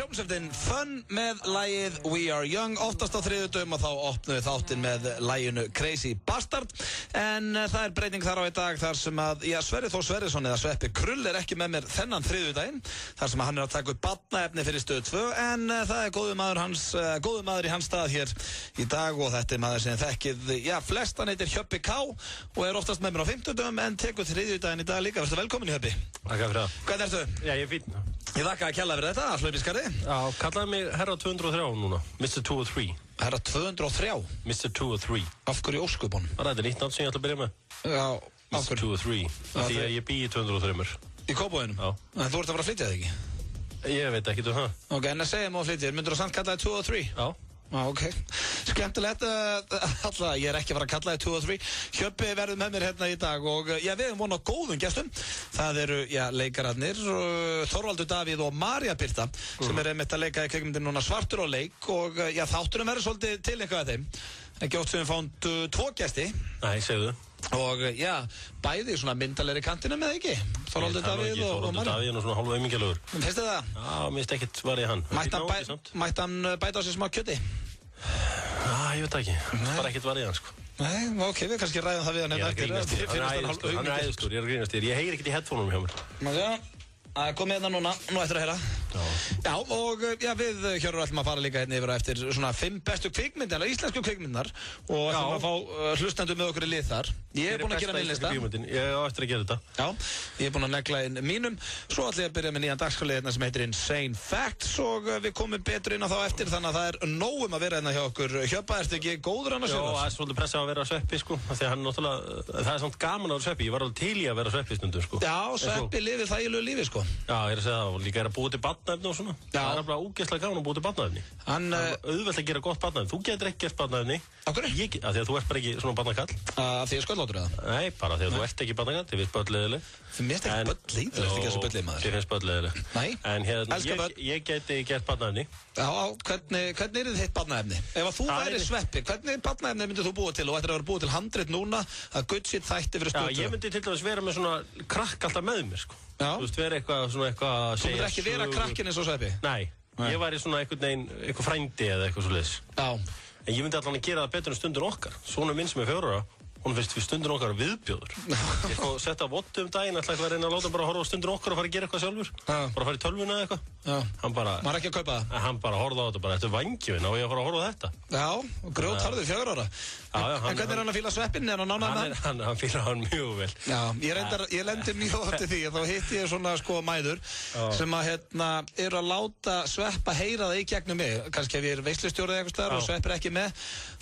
Hljómsveitin Fun með lagið We Are Young. Oftast á þriðjudögum og þá opnum við þáttinn með laginu Crazy Bastard. En það er breyting þar á í dag þar sem að, Sverrir Þór Sverrisson eða Sveppi Krull er ekki með mér þennan þriðjudaginn. Þar sem að hann er að taka upp barnaefni fyrir Stöð 2. En það er góður maður í hans stað hér í dag og þetta er maður sem þekkið, flest hann heitir Hjöppi K og er oftast með mér á 50dögum en tekur þriðjudaginn í dag líka. Vertu velkomin Hjöppi. Takk fyrir það. Hvernig ertu? Já, ég er fín. Ég þakka að kjalla fyrir þetta, hlaupiskarði. Já, kallaði mig herra 203 núna, Mr. 203. Herra 203? Mr. 203. Af hverju ósköpunum? Þetta er nýtt nátt sem ég ætla að byrja með. Já, af hverju? Mr. 203. Því að ég bý í 203. Í Kópavoginum? Já. En þú ert að fara að flytja þig ekki? Ég veit ekki það. Ok, en að segja maður að flytja þér, myndur þú samt kalla þig 203? Já. Ok, skemmtilegt alltaf, ég er ekki að fara að kalla þig 2 og 3. Hjöppi verður með mér hérna í dag og við erum von á góðum gestum. Það eru, leikararnir Þorvaldur Davíð og María Birta sem er einmitt að leika í kvikmyndin núna Svartur og leik og þátturinn verður svolítið til eitthvað af þeim. Ekki oft sem við fáum 2 gesti. Nei, segðu. Og bæði svona myndalegri kantinum eða ekki? Þorvaldur Davíð og María. Þorvaldur Davíð er svona hálfu aumingjalegur. Finnst þið það? Já, mér finnst ekkert varðið hann. Mætti hann bæta á sig smá kjöti? Já, ég veit ekki. Bara ekkert varðið hann, sko. Nei, ok, við kannski ræðum það við hann hérna eftir. Hann er æðistur, ég er að grínast þér. Ég heyri ekkert í headphoneum hjá mér. Það komið hérna núna, nú eftir að heyra. Já, og við Hjörður ætlum að fara líka hérna yfir eftir svona 5 bestu kvikmyndir, íslensku kvikmyndar og ætlum að fá hlustendur með okkur í lið þar. Ég er búinn að gera minn lista. Ég á eftir að gera þetta. Já, ég er búinn að negla inn mínum. Svo ætlum ég að byrja með nýjan dagskrárlið hérna sem heitir Insane Facts og við komum betur inn á þá eftir þannig að það er nóg að vera hérna hjá okkur. Hjöppa, ertu ekki góður annars? Já, það er svolítið pressa að vera Sveppi, sko. Því að hann náttúrulega, það er samt gaman að vera Sveppi. Ég var alveg til í að vera Sveppi stundum, sko. Já, Sveppi lifir þægilegu lífi, sko. Já, ég er að segja það og líka er að búa til barnaefni og svona. Það er bara ógeðslega gaman að búa til barnaefni. Það er auðvelt að gera gott barnaefni. Þú getur ekki gert barnaefni. Af hverju? Af því að þú ert bara ekki svona barnakall. Af því að sköllóttur eða? Nei, bara því að þú ert ekki barnakall. Þið finnst börn leiðileg. Þið finnst ekki börn leiðileg, ekki þessu börn leiðileg maður. Þið finnst börn leiðileg. Nei. En ég geti gert barnaefni. Já, hvernig er þitt barnaefni? Ef þú væri Sveppi, hvernig barnaefni myndir þú búa til og ættir að vera búið til handrit núna að good shit þætti fyrir Stöð 2? Já, ég myndi til dæmis vera með svona krakk alltaf með mér, sko. Já. Þú veist, vera eitthvað að segja. Þú myndir ekki vera krakkin eins og Sveppi? Nei, ég væri svona eitthvað frændi eða eitthvað svoleiðis. Já. En ég myndi allan að gera það betur en stundin okkar. Svona minn sem er 4 ára. Hún finnst við stundin okkar viðbjóður. Ég sko setta vottu daginn, ætla ekki að reyna að láta bara horfa á stundin okkar og fara að gera eitthvað sjálfur. Bara fara í tölvuna eða eitthvað. Hann bara... Maður ekki að kaupa það? Hann bara horfði á þetta bara, þetta er vangjum, á ég að fara að horfa á þetta. Já, grjótharður 4 ára. En hvernig er hann að fíla Sveppinn? Er hann ánægður með hann? Hann fílar hann mjög vel. Já, ég lendi mjög oft í því og þá hitti ég svona sko mæður sem að eru að láta Sveppa heyra það í gegnum mig. Kannski ef ég er veislustjóri eða eitthvað staðar og Svepp er ekki með,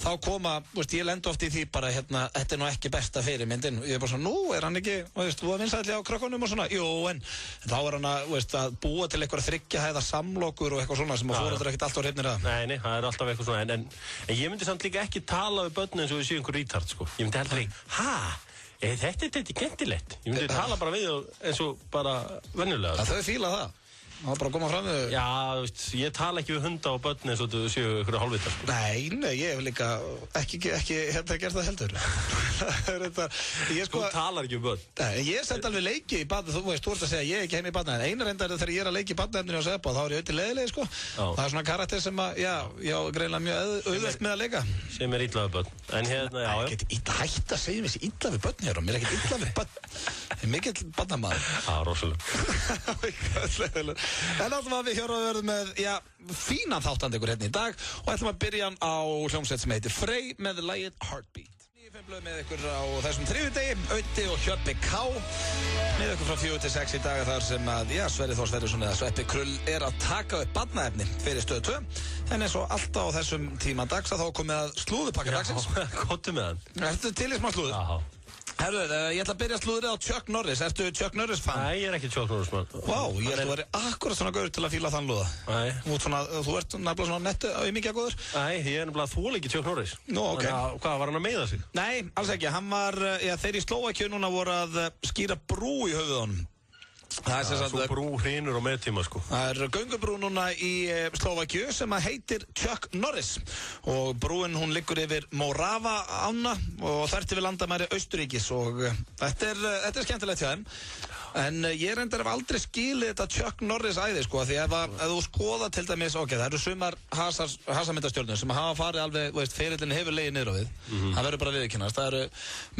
þá koma, ég lendi oft í því bara þetta er nú ekki besta fyrirmyndin. Ég er bara svona, nú er hann ekki, þú að vinsætli á krökkunum og svona. Jú, en þá er hann að búa til eitthvað 3 hæða samlokur og eitthvað svona sem að foreldrar ekkert alltaf hrifnir að. Nei, það er alltaf eitthvað svona, en ég myndi samt líka ekki tala við börn eins og við séum einhver retard, sko. Ég myndi heldur ekki, þetta er skemmtilegt. Ég myndi tala bara við eins og bara venjulega. Þau fíla það. Það var bara að koma fram við... Já, þú veist, ég tala ekki við hunda og börn eins og þú séu ykkur hálfvita, sko. Nei, ég hef líka ekki gert það heldur. Þú talar ekki um börn. Nei, ég send alveg leiki í badna, þú veist, þú ert að segja ég er ekki heim í badna, en eina reyndar þegar ég er að leiki í badnaefninu og Sveppa, þá er ég auðvitað leiðilegi, sko. Það er svona karakter sem að, já, greinlega mjög auðvelt með að leika. Sem er illa við börn. En hérna, já. Ég get hætt að segja mér þessi illa við börn hér og mér er ekkert illa við börn. Ég er mikill barnamaður. Já, rosalega. En alltaf við Hjörður verðum með, fínan þáttandi ykkur hérna í dag og ætlum að byrja á hljómsveit sem heitir Frey með lagið Heartbeat. 9 blöð með ykkur á þessum þriðjudegi, Öddi og Hjöppi K með ykkur frá 4 til 6 í dag þar sem að, Sverrir Þór Sverrisson eða Sveppi Krull er að taka upp barnaefni fyrir Stöð 2 en eins og alltaf á þessum tíma dags að þá komið að slúðupakka dagsins. Kottu með hann. Ertu til í smá slúður? Já. Herru, ég ætla að byrja slúðrið á Chuck Norris. Ertu Chuck Norris fan? Nei, ég er ekki Chuck Norris fan. Vá, ég ætla að vera akkurat svona gaur til að fíla þann lúða. Nei. Þú ert nefnilega svona nettu á mikið að góður? Nei, ég er nefnilega þól ekki Chuck Norris. Nú, ok. Hvað, var hann að meiða sig? Nei, alls ekki. Hann var, þeir í Slóvakíu núna voru að skýra brú í höfuð honum. Það er svo brú hrynur á meðtíma sko. Það göngubrú núna í Slóvakíu sem að heitir Chuck Norris og brúin hún liggur yfir Morava ána og þvert yfir landamæri Austurríkis og þetta er skemmtilegt hjá þeim. En ég reyndar hef aldrei skilið þetta Chuck Norris æði sko, því ef þú skoða til dæmis, það eru sumar hasamyndastjörnur sem hafa farið alveg, ferillin hefur legið niður á við. Það verður bara viðurkennast. Það eru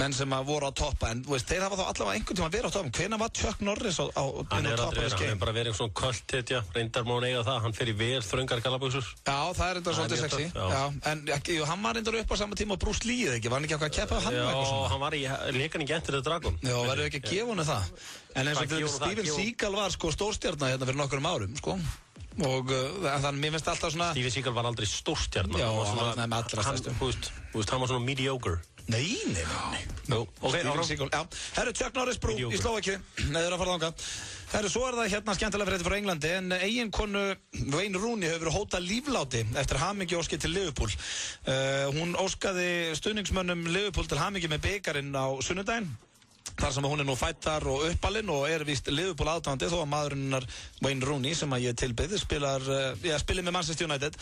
menn sem voru á toppa, en þeir hafa þá allavega einhvern tíma verið á toppum. Hvenær var Chuck Norris á hann er bara verið svona kvöldhetja, reyndar má hann eiga það, hann fer í vel þröngar gallabuxur. Já, það er reyndar svolítið sexy. En hann var reyndar upp á sama tíma á Bruce Lee, ekki? Var hann ekki eitthvað að keppa hann? Já, hann var í leikan í Enter the Dragon. Já, verður ekki að gefa henni það. En eins og Steven Seagal var sko stórstjarna hérna fyrir nokkurum árum sko. Og þannig mér finnst alltaf svona Steven Seagal var aldrei stórstjarna. Já, hann var með allra stærstu. Hann var svona mediocre. Nei. Steven Seagal, já. Herru, Chuck Norris brú í Slóvakíu. Neður að fara þangað. Herru, svo það hérna skemmtilega fréttir frá Englandi en eiginkonu Wayne Rooney hefur hótað lífláti eftir hamingjuóski til Liverpool. Hún óskaði stuðningsmönnum Liverpool til hamingju með bikarinn á sunnudaginn. Þar sem hún nú fættar og uppalinn og víst Liverpool aðdáandi þó að maðurinnar Wayne Rooney sem að ég tilbyð spilir með Manchester United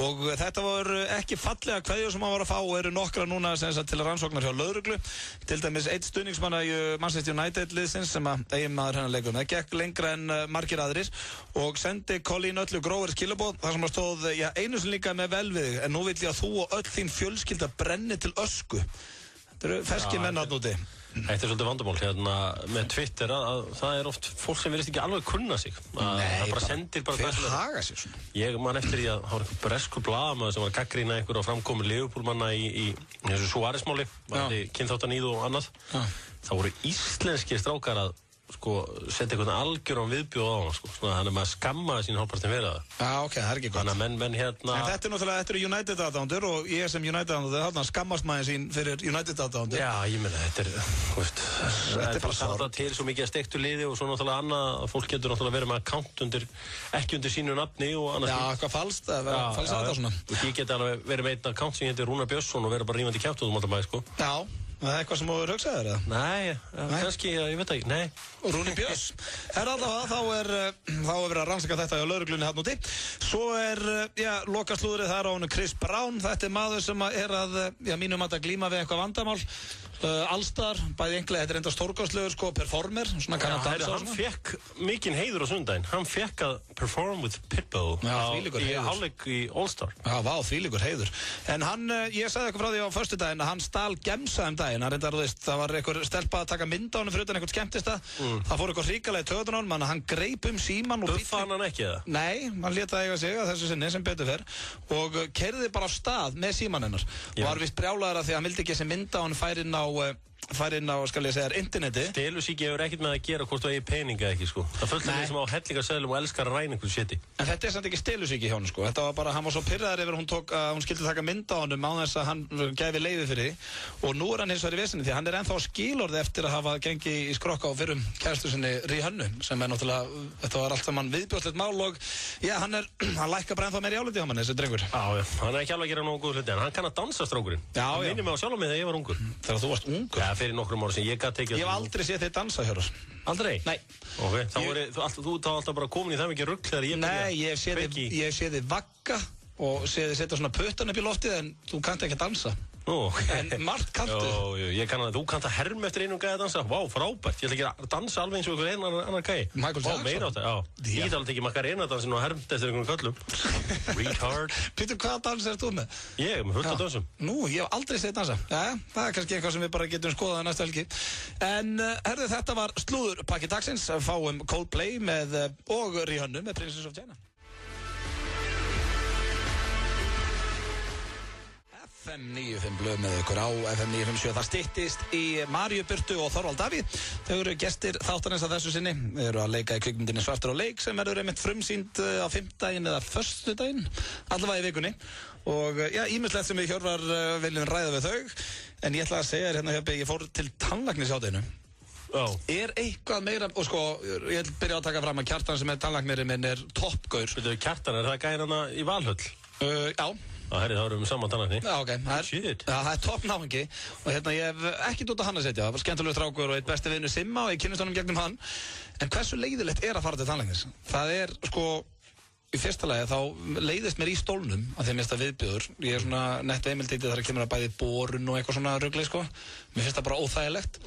og þetta voru ekki fallega kveðjur sem hann var að fá og eru nokkra núna til rannsóknar hjá lögreglu. Til dæmis einn stuðningsmanna í Manchester United liðsins sem að eiginmaður hennar leikur með gekk lengra en margir aðrir og sendi Colleen öllu grófari skilaboð þar sem að stóð einu sem líka með vel við þig en nú vill ég að þú og öll þín fjölskylda brenni til ösku. Þetta eru ferskir menn að núti. Þetta svolítið vandamál hérna með Twitter að það oft fólk sem virðist ekki alveg kunna sig. Það bara sendir bara hver haga sig svona. Ég man eftir því að það var einhver breskur blaðamaður sem var að gagnrýna einhver á framkomu Liverpool-manna í þessu Suárez-máli, kynþáttaníð og annað. Það voru íslenskir strákar að setja einhvern algjöran viðbjóð á hann þannig að maður skammaði sín hálfpartin verið það. Já, ok, það er ekki gott. Þannig að menn hérna en þetta náttúrulega, þetta eru United aðdáendur og ég sem United aðdáendur, þarna skammast maður sín fyrir United aðdáendur. Já, ég meina, þetta er bara samt til svo mikið að steiktu liði og svo náttúrulega annað að fólk getur náttúrulega verið með account ekki undir sínu nafni og annað. Já, eitthvað falskt að vera falskt að svona. Og ég geti alveg verið með einn account sem heitir Rúnar Björnsson og verið bara rífandi kjátt út alltaf bæði, Já. Það eitthvað sem þú hefur hugsað þér, eða? Nei, kannski, ég veit ekki, nei. Rúni Björns. Allavega, þá er verið að rannsaka þetta hjá lögreglunni hérna úti. Svo lokaslúðrið þar á honum Chris Brown. Þetta er maður sem er að, mínum að glíma við eitthvað vandamál. Allstar, bæði englega, þetta er enda stórkostlegur performer, svona kann að dansa. Hann fekk mikinn heiður á sundaginn. Hann fekk að perform with Pitbull í hálfleik í All-Star. Já, vá, þvílíkur heiður. En hann, ég sagði eitthvað frá því á föstudaginn að hann stal gemsa daginn. Hann reyndar, það var einhver stelpa að taka mynd á hann fyrir utan einhvern skemmtista. Það fór eitthvað hrikalega í töðun á hann, mann að hann greip síman og buffa hann ekki eða? Nei, hann lét það eiga sig að þessu sinni sem betur fer og keyrði bara á stað með síman hennar. Og var vist brjálaður að því að hann vildi ekki þessi mynd á hann færi inn á, skal ég segja, interneti. Stelusíki hefur ekkert með að gera hvort þú eigi peninga ekki, Það fullt af því sem á hellingaseðlum og elskar að ræna einhverju shiti. En þetta er samt ekki stelusíki hjá hann, Þetta var bara, hann var svo pirraður yfir hún skildi taka mynd á honum á þess að hann gæfi leyfi fyrir því. Og nú er hann hins vegar í vesinni því hann er ennþá skilorði eftir að hafa gengið í skrokka á fyrrum kærustu sinni Rihannu, sem er náttúrulega, þetta var allt saman viðbjóðslegt mál og hann lækkar bara ennþá meira í áliti á manni, þessi drengur. Já, hann er ekki alveg að gera nógu góð hluti, en hann kann að dansa strákurinn. Hann minnir mig á sjálf mig þegar ég var ungur. Þegar þú varst ungur? Já, fyrir nokkrum árum sem ég gat tekið. Ég hef aldrei séð þig dansa, Hjörvar. Aldrei? Nei. Ok, þú þá alltaf bara komin í það mikið rugl þegar ég byrja. Nei, ég hef séð þig vagga og séð þig setja svona puttan upp í loftið en þú kannt ekki að dansa. En margt kanntu. Ég kann að þú kannt að herma eftir einum gæði að dansa. Vá, frábært. Ég ætla ekki að dansa alveg eins og einhver annar gæði. Michael Jackson. Meira á þetta, já. Ég get alveg ekki Macarena dansin og hermt eftir einhvern köllum. Retard. Pítur, hvaða dans er þú með? Ég með fullt af dansum. Nú, ég hef aldrei séð dansa. Það er kannski eitthvað sem við bara getum skoðað næstu helgi. En þetta var slúðurpakki dagsins. Fáum Coldplay og Rihannu með Princess of China. FM 95 blöð með ykkur á FM 957. Það styttist í Maríu Birtu og Þorvald Davíð. Þau eru gestir þáttarins að þessu sinni. Þau eru að leika í kvikmyndinni Svartur á leik sem verður einmitt frumsýnd á 5. eða föstudaginn, allavega í vikunni. Og ýmislegt sem við Hjörvar viljum ræða við þau. En ég ætla að segja þér hérna, ég fór til tannlæknis á deginu. Er eitthvað meira, og ég vil byrja að taka fram að Kjartan sem er tannlæknirinn minn er toppgaur. Kjartan, er það gæðin hana í Valhöll? Já. Það erum við saman tannlækni. Já, ok. Það er toppnáðingi og ég hef ekkert út á hann að setja. Það var skemmtilegur strákur og eitt besti vinur Simma og ég kynnist honum gegnum hann. En hversu leiðilegt að fara til tannlæknis? Það sko, í fyrsta lagi þá leiðist mér í stólnum að því að mér finnst það viðbjóður. Ég svona nett veimildítið þar að kemur að bæði borun og eitthvað svona rugli, sko. Mér finnst það bara óþægilegt.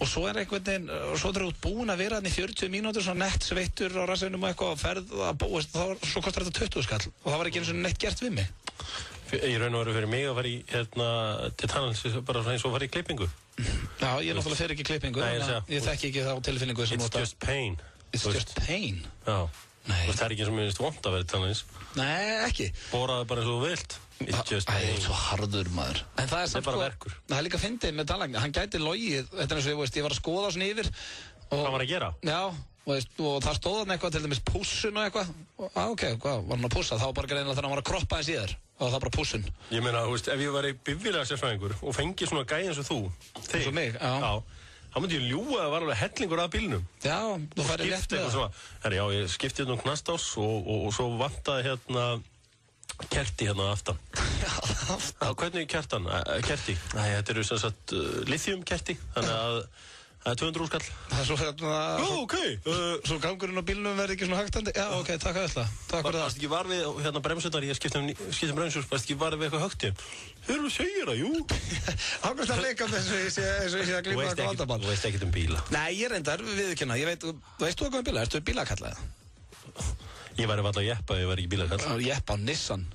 Og svo einhvern veginn, svo þegar þú ert búin að vera þarna í 40 mínútur, svona nett sveittur á rassinum og eitthvað og ferð að búa, svo kostar þetta 20 skall og það var ekki eins og neitt gert við mig. Í raun og veru fyrir mig að fara í, til tannlæknis bara eins og fara í klippingu. Já, ég náttúrulega fer ekki í klippingu, ég þekki ekki þá tilfinningu sem It's just pain. It's just pain? Já. Nei. Það ekki eins og mér finnst vont að vera í tannlæknis. Nei, ekki. Boraði bara eins og þú vilt. It's just pain. Það svo harður, maður. En það samt bara verkur. Það líka fyndið með tannlækni. Hann gæti logið, þetta eins og ég var að skoða svona yfir. Hvað var að gera? Já, og það stóð hann eitthvað, til dæmis pússun og eitthvað. Ok, hvað var hann að pússa? Það var bara greinilega þegar hann var að kroppa eins í þér. Og það var bara pússun. Ég meina, ef ég var bifvélaga sérfræðingur og fengi svona gæi eins og þú, eins og mig, já. Þá myndi ég ljúga að það var alveg hellingur af bílnum. Já, þú færi rétt með það. Herri, já, ég skipti hérna knastás og svo vantaði kerti hérna aftan. Já, aftan. Hvernig kertan? Kerti? Nei, þetta eru sem sagt lithium kerti, þannig að það er 200 skall. Það svo ok. Svo gangurinn á bílnum verði ekki svona hægtandi. Já, ok, takk að það. Takk fyrir það. Varst ekki var við bremsundar, ég skipti bremsur, varst ekki var við eitthvað högt í? Þeir segir það, jú. Ákvæmst að leika með eins og ég sé að glíma eitthvað vandamál. Þú veist ekkert bíla. Nei, ég reyndar viðurkenna. Veistu hvað bíla? Ertu bílakall eða? Ég væri varla jeppa, ég væri ekki bílakall. Jeppa á Nissan.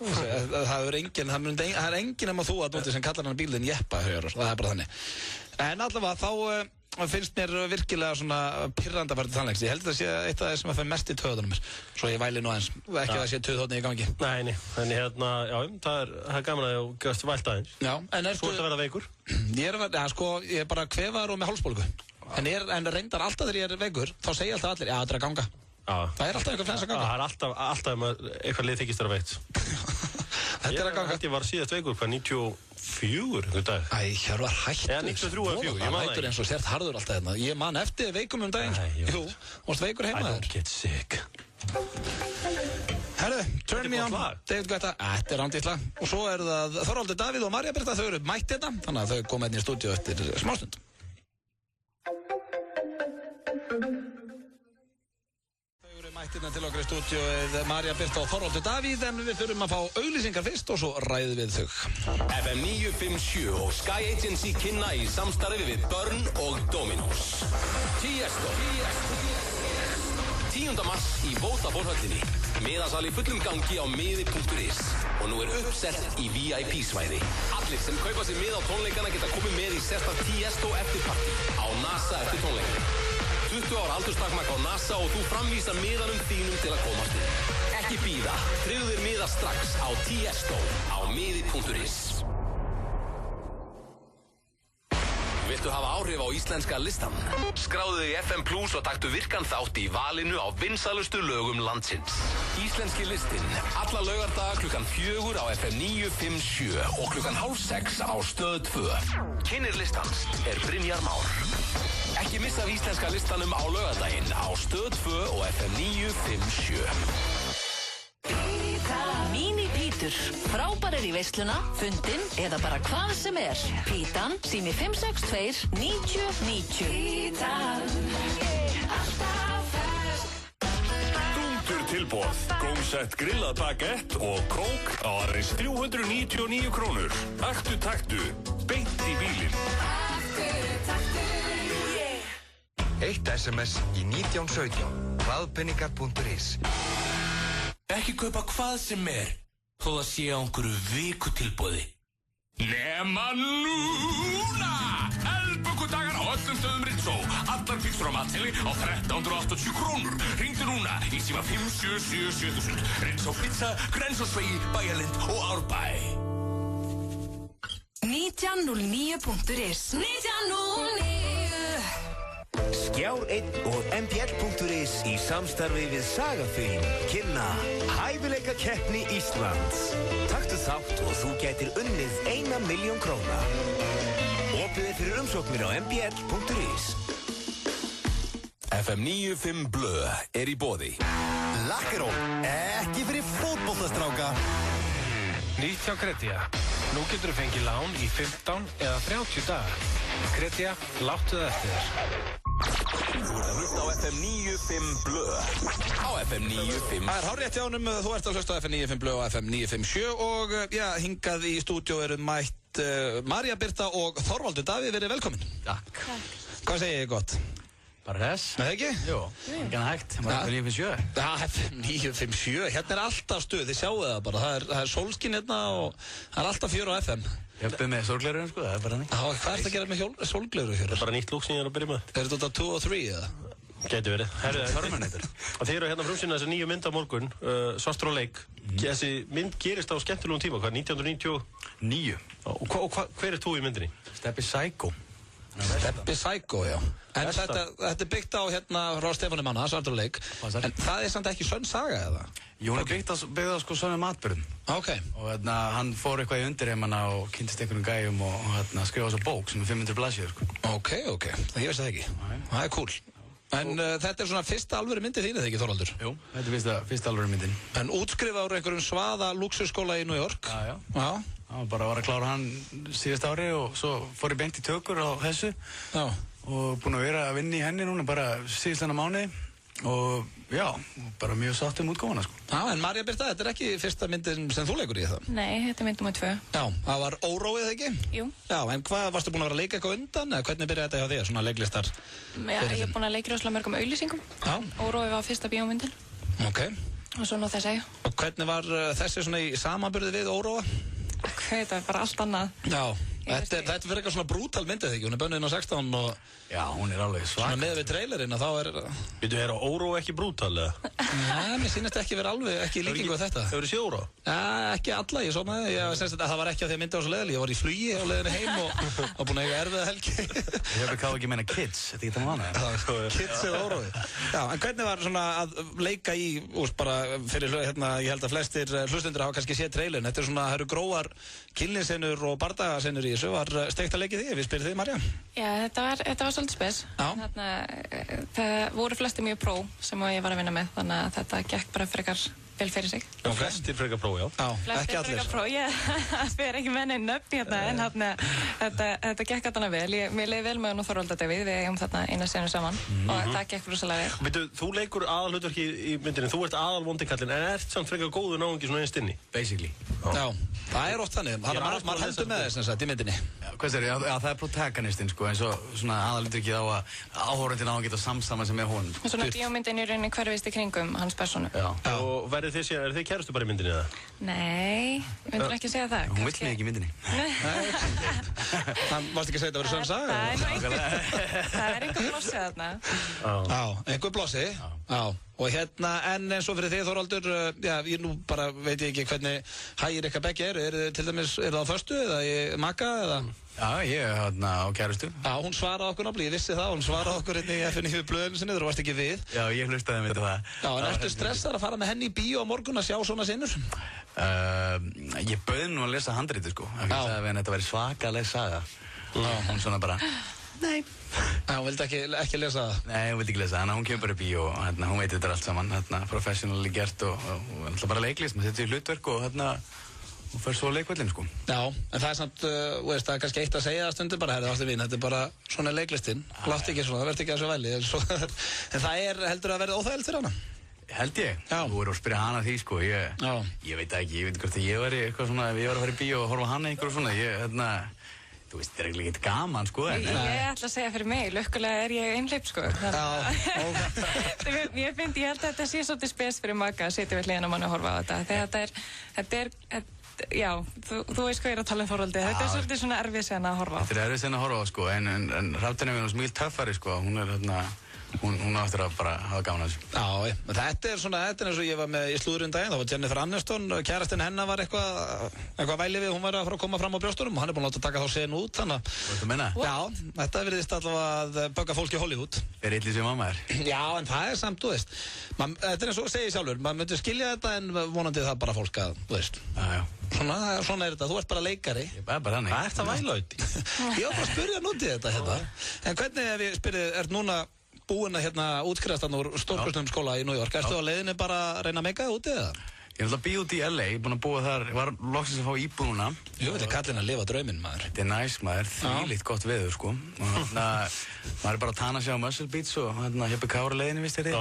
Það er enginn nema þú að nóti sem kallar hann bílinn jeppa, það er bara þannig. En allavega þá finnst mér virkilega svona pirrandi að fara til tannlæknis. Ég held að það sé eitt af það sem að fæ mest í töðunum mér. Svo ég væli nú eins, ekki að það sé töðhóttni í gangi. Nei, en já, það er gaman að þú gafst vælt aðeins. Já, en Þú ert að verða veikur? Ég er bara kvefaður og með hálsbólgu. En reyndar alltaf þegar ég er veikur, þá segja alltaf allir, já, þetta er að ganga. Það er alltaf eitthvað flens að ganga. Það er alltaf eitthvað lið þykist þér að veit. Þetta er að ganga. Ég var síðast veikur, hvað, 94 einhvern dag. Hjörvar hættur. Eða 93 eða 4, ég man það hættur eins og sért harður alltaf hérna. Ég man eftir veikum daginn. Jú, varst veikur heima þér. I don't get sick. Herðu, Turn Me On, David Guetta. Þetta er rándýrt lag. Og svo eru það Þorvaldur Davíð og Marja Birta, þau eru mætt hérna. Þannig að þau koma hérna í stúdíu eftir smástund. Mættirna til okkar í stúdíu Marja Birta og Þorvaldur Davíð, en við þurfum að fá auglýsingar fyrst og svo ræðum við þau. FM 957 og Sky Agency kynna í samstarfi við Burn og Dominos. Tiesto. 10. mars í Vodafone-höllinni. Miðasal í fullum gangi á miði.is og nú er uppselt í VIP-svæði. Allir sem kaupa sér mið á tónleikana geta komið með í sérstakt Tiesto eftirparti á NASA eftir tónleikana. 20 ára aldurstakmark á NASA og þú framvísar miðanum þínum til að komast inn. Ekki bíða, tryggðu þér miða strax á Tiesto á miði.is. Viltu hafa áhrif á íslenska listan? Skráðu þig í FM Plus og taktu virkan þátt í valinu á vinsælustu lögum landsins. Íslenski listinn, alla laugardaga klukkan 4 á FM 957 og klukkan 5:30 á Stöð 2. Kynnir listans er Brynjar Már. Ekki missa af íslenska listanum á laugardaginn á Stöð 2 og FM 957. Mini-pítur, frábærir í veisluna, fundin eða bara hvað sem er. Pítan, sími 562 90 90. Pítan, alltaf fersk. Tilboð, gómsett grillað bagett og krók á aðeins 399 krónur. Aktu taktu, beint í bílinn. Eitt SMS í 1917, hraðpenningar.is. Ekki kaupa hvað sem þó það sé á einhverju vikutilboði. Nema núna! Eldbökudagar á öllum stöðum Ritzó. Allar pítsur á Mateli á 1380 krónur. Hringdu núna í síma 5777000. Ritzó Pizza, Grensásvegi, Bæjarlind og Árbæ. 1909.is 1909. Skjár 1 og mbl.is í samstarfi við Sagafilm kynna Hæfileikakeppni Íslands. Taktu þátt og þú gætir unnið 1 milljón króna. Opið fyrir umsóknir á mbl.is. FM 95 Blö í boði. Lakkeró, ekki fyrir fótboltastráka. Nýtt hjá Kretia. Nú getur þú fengið lán í 15 eða 30 daga. Kretia, láttu það eftir þér. Þú ert að hlusta á FM 95 Blö. Á FM 95. Það hárrétt hjá honum, þú ert að hlusta á FM 95 Blö og FM 957 og hingað í stúdíó eru mætt Marja Birta og Þorvaldur Davíð, verið velkomin. Takk. Hvað segið þið gott? Bara res. Nei, ekki? Jú, ekki hann hægt. Það var 957. Já, FM 957, hérna alltaf stuð, þið sjáu það bara. Það er sólskinn hérna og það alltaf fjör á FM. Ég hef með sólglerurinn, sko, það bara þannig. Já, hvað ert að gera með sólglerur hér? Það bara nýtt lúk sem ég að byrja með. Er þetta 2 og 3 eða? Gæti verið. Terminator. Og þeir eru hérna frumsýna þessi nýju mynd á morgun, Svartur á leik. Þessi mynd gerist á skemmtilegum tíma, hvað, 1999? Og hver þú í myndinni? Steppi Psycho. Steppi Psycho, já. En þetta er byggt á hérna frá Stefáni Manna, Svartur á leik. En það er samt ekki sönn saga, eða? Jú, hún er byggt á sko sönnum atburðum. Ok. Og hann fór eitthvað í undirheimana og kynntist einhvern gæjum og skrifa þessa bók sem er 500 blaðsíður, sko. Ok. Ég veist það ekki. Það er cool. En þetta er svona fyrsta alvöru myndið þín, eða ekki, Þorvaldur? Jú, þetta er fyrsta alvöru myndin. En útskrifaður úr einhverjum svaða lúxusskóla í New York? Já. Það bara var að klára hann síðast ári og svo fór ég beint í tökur á þessu. Já. Og búinn að vera að vinna í henni núna bara síðastlega mánuði. Og já, bara mjög sátt útgáfuna, sko. Já, en Marja Birta, þetta er ekki fyrsta myndin sem þú leikur í það? Nei, þetta er mynd nr. 2. Já, það var Óróið, ekki? Jú. Já, en hvað, varstu búin að vera að leika eitthvað undan, eða hvernig byrjaði þetta hjá þér, svona leiklistar? Já, ég er búin að leika rosalega mörgum auglýsingum. Já. Óróið var fyrsta bíómyndin. Ok. Og svo nú þessi. Og hvernig var þessi svona í samanburði við Óróa? Þetta er bara allt annað. Já. Þetta verður eitthvað svona brútal myndið, ekki? Hún er bönnuð inn á 16 og... Já, hún er alveg svak. Svona með við trailerinn og þá er... Býtu, er Óró ekki brútal, eða? Nei, mér sýnist ekki vera alveg, ekki líkingu á þetta. Hefur þið séð Óró? Já, ekki alla, ég sónaði. Ég semst að það var ekki á því að myndi á svo leiðilega. Ég var í flugi á leiðinni heim og búin að eiga erfiða helgi. Ég hefði káð ekki meina Kids, þetta ekki það manna. Kids eða Órói. Já, en hvernig var svona að leika í, bara fyrir hérna, ég held að flestir hlustendur hafa kannski séð trailerin. Þetta er svona, það eru grófar kynlífssenur og bardagasenur í þessu. Var steikt að leika því, við spyrir þig, Marja? Já, þetta var svolítið spes. Þarna, það voru flesti mjög pró sem ég var að vinna með, þannig að þetta gekk bara frekar vel fyrir sig. Já, flestir frekar pró, já. Flestir frekar pró, ég spyr ekki með neinn nöfn hérna, en þetta gekk þarna vel. Mér leiði vel með hún og Þorvaldur Davíð, við eigum þarna eina senu saman og það gekk rosalega vel. Veitu, þú leikur aðalhlutverki í myndinni, þú ert aðalvondikallinn, en ert samt frekar góður náungi svona einst inni? Basically. Já, það er oft þannig. Maður heldur með þess að í myndinni. Hvað er það? Já, það er protagonistinn, sko, eins og svona aðalhlutverkið á að áhorfandinn á að geta samsama sem með honum. Svona bíómyndin í rauninni hverfist í kringum hans persónu. Og verður þið kærustu bara í myndinni, eða? Nei, myndir ekki segja það. Hún vill mig ekki í myndinni. Það varst ekki að segja þetta að vera sönn saga? Það er einhver blossi þarna. Já, einhver blossi. Já. Og hérna, en eins og fyrir þið, Þorvaldur, já, ég nú bara veit ég ekki hvernig hægir eitthvað begge eru. Er þið til dæmis, er það á föstu eða í maka eða? Já, ég er hérna á kærustu. Já, hún svaraði okkur náttúrulega, ég vissi það, hún svaraði okkur hérna í FNÍ blöðinu sinni, þú varst ekki við. Já, ég hlustaði með það. Já, en ertu stressað að fara með henni í bíó á morgun að sjá svona sinnur? Ég bauð nú að lesa handritið, sko. Ég sagði að þetta væri svakaleg saga. Hún svona bara, nei. Já, hún vildi ekki lesa það? Nei, hún vildi ekki lesa það, hún kemur bara í bíó og hún veit þetta allt saman, professionally gert og bara leiklist, maður setur í hlutverk og og fyrir svo leikvöldin, sko. Já, en það er samt, það er kannski eitt að segja það stundu bara, herri, ástu vín, þetta er bara svona leiklistinn, látt ekki svona, það verður ekki að svo væli, en það er heldur að verða óþægild fyrir hana? Held ég? Já. Þú voru að spyrja hana því, sko, ég veit ekki, ég veit hvort að ég var í eitthvað svona, ef ég var að fara í bíó og horfa hana einhverju svona, þú veist, þetta er ekki eitthvað gaman, sko. Ég ætla að segja fyrir mig, lukkulega er ég einhleip, sko. Ég held að þetta sé svolítið spes fyrir maka að sitja við hliðina á manni og horfa á þetta. Þegar þetta er, já, þú veist hvað ég er að tala um Þorvaldi. Þetta er svolítið svona erfið sena að horfa á. Þetta er erfið sena að horfa á, sko, en Hrafntinni er mjög töffari, sko. Hún áttur að bara hafa gaman að þessu. Já, þetta er svona, þetta er eins og ég var með í slúðurinn daginn, þá var Jennifer Aniston, kærastinn hennar var eitthvað væli við, hún var að fara að koma fram á brjóstunum og hann er búinn að láta taka þá senu út, þannig að... Þú meina? Já, þetta virðist allavega að bögga fólk í Hollywood. Er eitthvað sem mamma er? Já, en það er samt, þú veist, þetta er eins og segir sjálfur, maður myndi skilja þetta en vonandi það bara fólk að, þú veist. Svona er þetta, þú ert bara leikari. Ég er bara þannig. Hvað ert að væla út í? Ég var bara að spyrja núti þetta hérna. En hvernig ef ég spyrði, ert núna búinn að útskrifast úr stórkursnum skóla í New York, ertu á leiðinni bara að reyna að meika það úti eða? Ég er alltaf að bíða út í LA, búinn að búa þar, var loksins að fá íbúð núna. Jú, þetta kallinn að lifa drauminn, maður. Þetta er næs, maður, þvílíkt gott veður, sko. Og maður er bara að tana sig á Muscle Beach og Hjöppi K. á leiðinni, vist þér þið?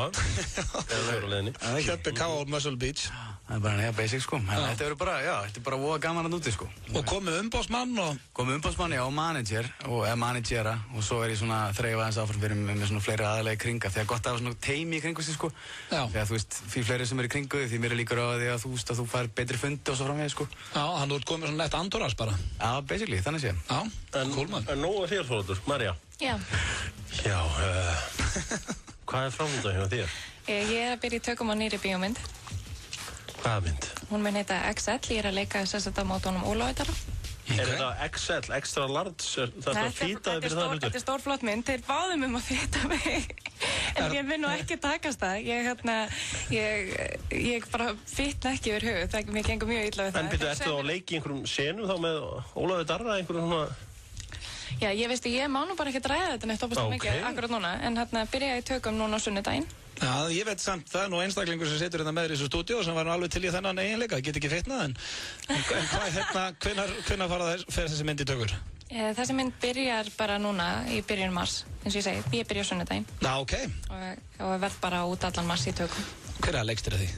Hjöppi K. á Muscle Beach. Það er bara basic, sko. Þetta er bara voða gaman að núti, sko. Og komið umbóðsmann og? Komið umbóðsmann, já, og manager, og managera, og svo er ég svona þreifa aðeins áfram fyrir með svona fleiri aðalega í kringa. Þegar gott að hafa svona teimi í kringu sig, sko. Þegar þú veist, því fleiri sem er í kringu því mér er líkur á því að þú fær betri fundi og svo framvegis, sko. Já, hann þú ert komið svona nett andorans bara. Já, basically, þannig sé. Já, cool man. En nóg þér, Þorvaldur, Marja. Já. Já, hvað framöndan hjá þér? Ég er að byrja í tökum á nýri bíómynd. Hvaða mynd? Hún mun heita XL, ég er að leika þess að móta honum Ólaugdara. Er þetta XL, extra large? Það er fýtaði fyrir það hlutur? Þetta er stór flott mynd, þeir báðum um að fýta mig. En ég mun nú ekki takast það. Ég bara fýtna ekki yfir hug. Mér gengur mjög illa við það. En byrju, ertu þá að leika í einhverjum senum þá með Ólaugdara, einhverjum svona? Já, ég má nú bara ekki ræða þetta neitt opast mikið akkurat núna. En byrja ég í tökum núna á sunnudaginn. Já, ég veit samt, það er nú einstaklingur sem situr hérna með þér í þessu stúdíu sem var nú alveg til í þennan eiginleika, ég get ekki fitnað en hvenær fer þessi mynd í tökur? Þessi mynd byrjar bara núna í byrjun mars, eins og ég segi, ég byrja á sunnudaginn. Já, ok. Og verð bara út allan mars í tökum. Hver er að leikstýra því?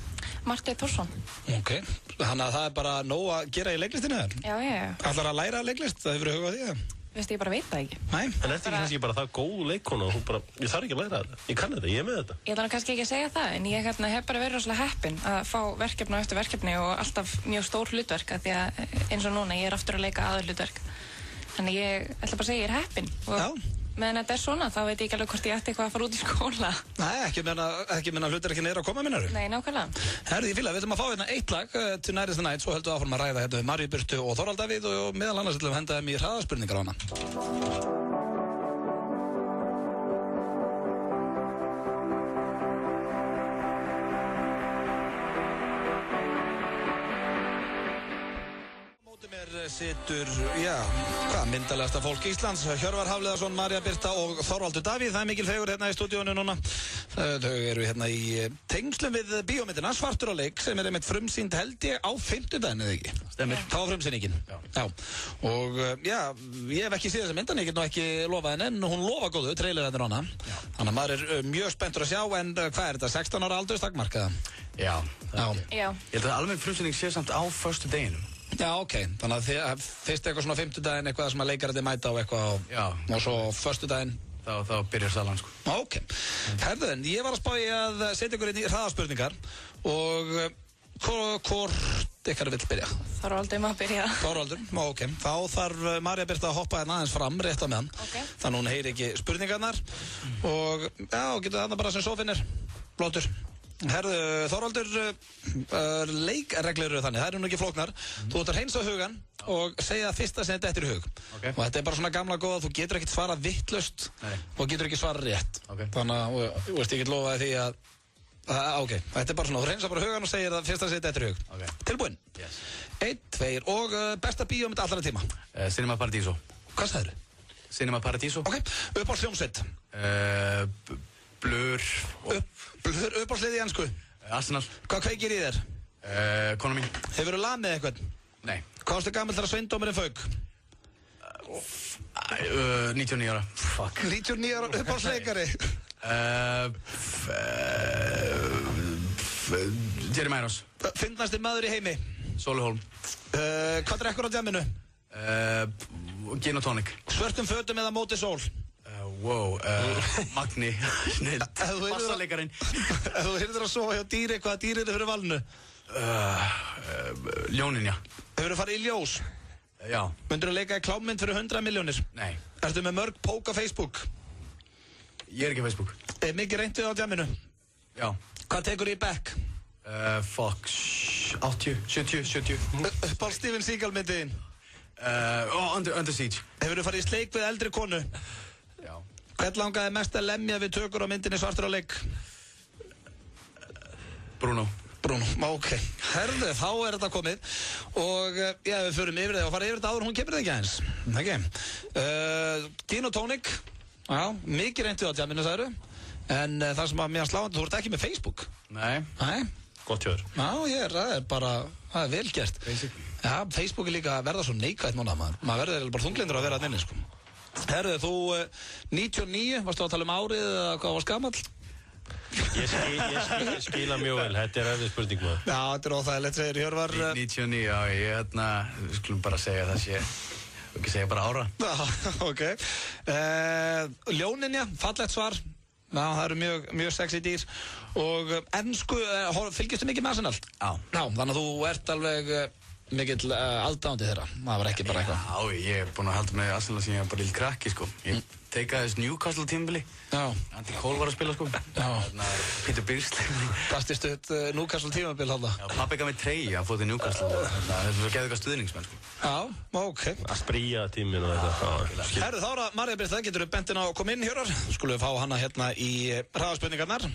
Marteinn Tórsson. Ok, þannig að það er bara nóg að gera í leiklistinu þér? Já. Ætlar að læra leiklist, það hefur hugað því það? Veistu, ég bara veit það ekki. Nei. En ertu ekki kannski bara það góð leikona og ég þarf ekki að læra þetta. Ég kann þetta, ég er með þetta. Ég ætla kannski ekki að segja það, en ég hef bara verið rosalega heppin að fá verkefni eftir verkefni og alltaf mjög stór hlutverk, því að eins og núna, ég er aftur að leika aður hlutverk. Þannig ég ætla bara að segja ég er heppin. Og meðan þetta er svona, þá veit ég ekki alveg hvort ég ætti eitthvað að fara út í skóla. Nei, ekki minna hlutverkin er að koma minnaru. Nei, nákvæmlega. Herði, ég fíla, við ætlum að fá hérna eitt lag Tonight is the Night, svo höldum við áfram að ræða hérna Marju Birtu og Þorvald Davíð og meðal annars ætlum við að henda þeim í hraðaspurningar á hana. Situr, myndalegasta fólk Íslands, Hjörvar Hafliðarsson, Marja Birta og Þorvaldur Davíð. Það er mikil fegur hérna í stúdíónu núna. Þau eru hérna í tengslum við bíómyndina Svartur á leik sem er einmitt frumsýnd held ég á 50-daginn eða ekki? Stemir. Þá frumsýningin. Já. Og ég hef ekki séð þessa myndan, ég get nú ekki lofað henni, en hún lofa góðu, trailerinn er hana. Þannig að maður er mjög spenntur að sjá, en hvað er þetta, 16 ára aldurstakmark eða? Já. Já. Ég held að alveg frumsýning sé samt á förstu deginum. Já, ok, þannig að fyrst eitthvað svona 50-daginn eitthvað sem að leikararnir mæta á eitthvað og svo föstudaginn þá byrjar salan, sko. Ok, herðin, ég var að spá í að setja ykkur inn í hraðaspurningar og hvort ykkar vill byrja? Þorvaldur má byrja. Þorvaldur, ok, þá þarf Marja Birta að hoppa hérna aðeins fram rétt á meðan þannig að hún heyri ekki spurningarnar og getur þarna bara sem svo finnir blótur. Herðu, Þorvaldur, leikreglur eru þannig, það eru nú ekki flóknar. Þú ætlar hreins á hugan og segja það fyrsta sem þetta eftir í hug. Og þetta er bara svona gamla góða, þú getur ekkert svara vittlust og getur ekki svara rétt. Þannig að, þú veist, ég get lofaði því að, þetta er bara svona, þú hreinsar bara hugan og segir það fyrsta sem þetta eftir í hug. Tilbúinn? 1, 2 og besta bíómynd allra tíma? Cinema Paradiso. Hvað sagðir? Cinema Paradiso. Ok, upp á hljómsveit? Blur. Blur, upp á sliði í ensku? Arsenal. Hvað kveikir í þér? Kona mín. Hefurðu lamið eitthvað? Nei. Hvað varstu gamall þegar sveindómurinn fauk? 99 ára. Fuck. 99 ára uppáhaldsleikari? Jeremy Irons. Fyndnasti maður í heimi? Sóli Hólm. Hvað drekkur á djamminu? Gin og tonic. Svörtum fötum eða móti sól? Magni. Snill. Bassaleikarin. Ef þú hyrðir að sofa hjá dýri, hvaða dýri er fyrir valinu? Ljónin, já. Hefurðu farið í ljós? Já. Myndirðu leika í klámmynd fyrir 100 milljónir? Nei. Ertu með mörg pók á Facebook? Ég er ekki á Facebook. Er mikið reyndið á djamminu? Já. Hvað tekur í back? 80, 70. Upp á Steven Seagal myndiðinn? Under Siege. Hefurðu farið í sleik við eldri konu? Já. Hvern langaði mest að lemja við tökur á myndinni Svartur á leik? Bruno, ok. Herðu, þá er þetta komið og við förum yfir það og fara yfir þetta áður hún kemur það ekki aðeins. Gin og tonic, mikið reyndu á djamminu sagður en það sem að mér sláandi, þú ert ekki með Facebook? Nei. Gott hjá þér. Já, það er vel gert. Já, Facebook er líka að verða svo neikvætt núna, maður verður bara þunglindur að vera að inni, sko. Herðu, þú 99, varstu að tala um árið eða hvað varst gamall? Ég skila mjög vel, þetta er erfið spurning maður. Já, þetta er óþægilegt, segir Hjörvar. 99, já, við skulum bara segja það sé, ekki segja bara ára. Já, ok. Ljóninja, fallegt svar. Já, það eru mjög sexy dýr. Og ensku, fylgistu mikið með Arsenal? Já. Já, þannig að þú ert alveg mikill aðdáandi þeirra. Það var ekki bara eitthvað. Já, ég er búinn að halda með Arsenal sem ég var bara lítill krakki, sko. Ég teikaði þess Newcastle tímabili. Já. Andy Cole var að spila, sko. Já. Peter Beardsley. Bastistu Newcastle tímabil, halda? Já, pabbi gaf mig treyju, hann fór til Newcastle. Það var geðið eitthvað stuðningsmenn, sko. Já, ok. Að spría tíminn og þetta. Herru, þá Marja Birta, getur þú bentin á að koma inn, Hjörvar. Skulum við fá hana hérna í hraðaspurningarnar.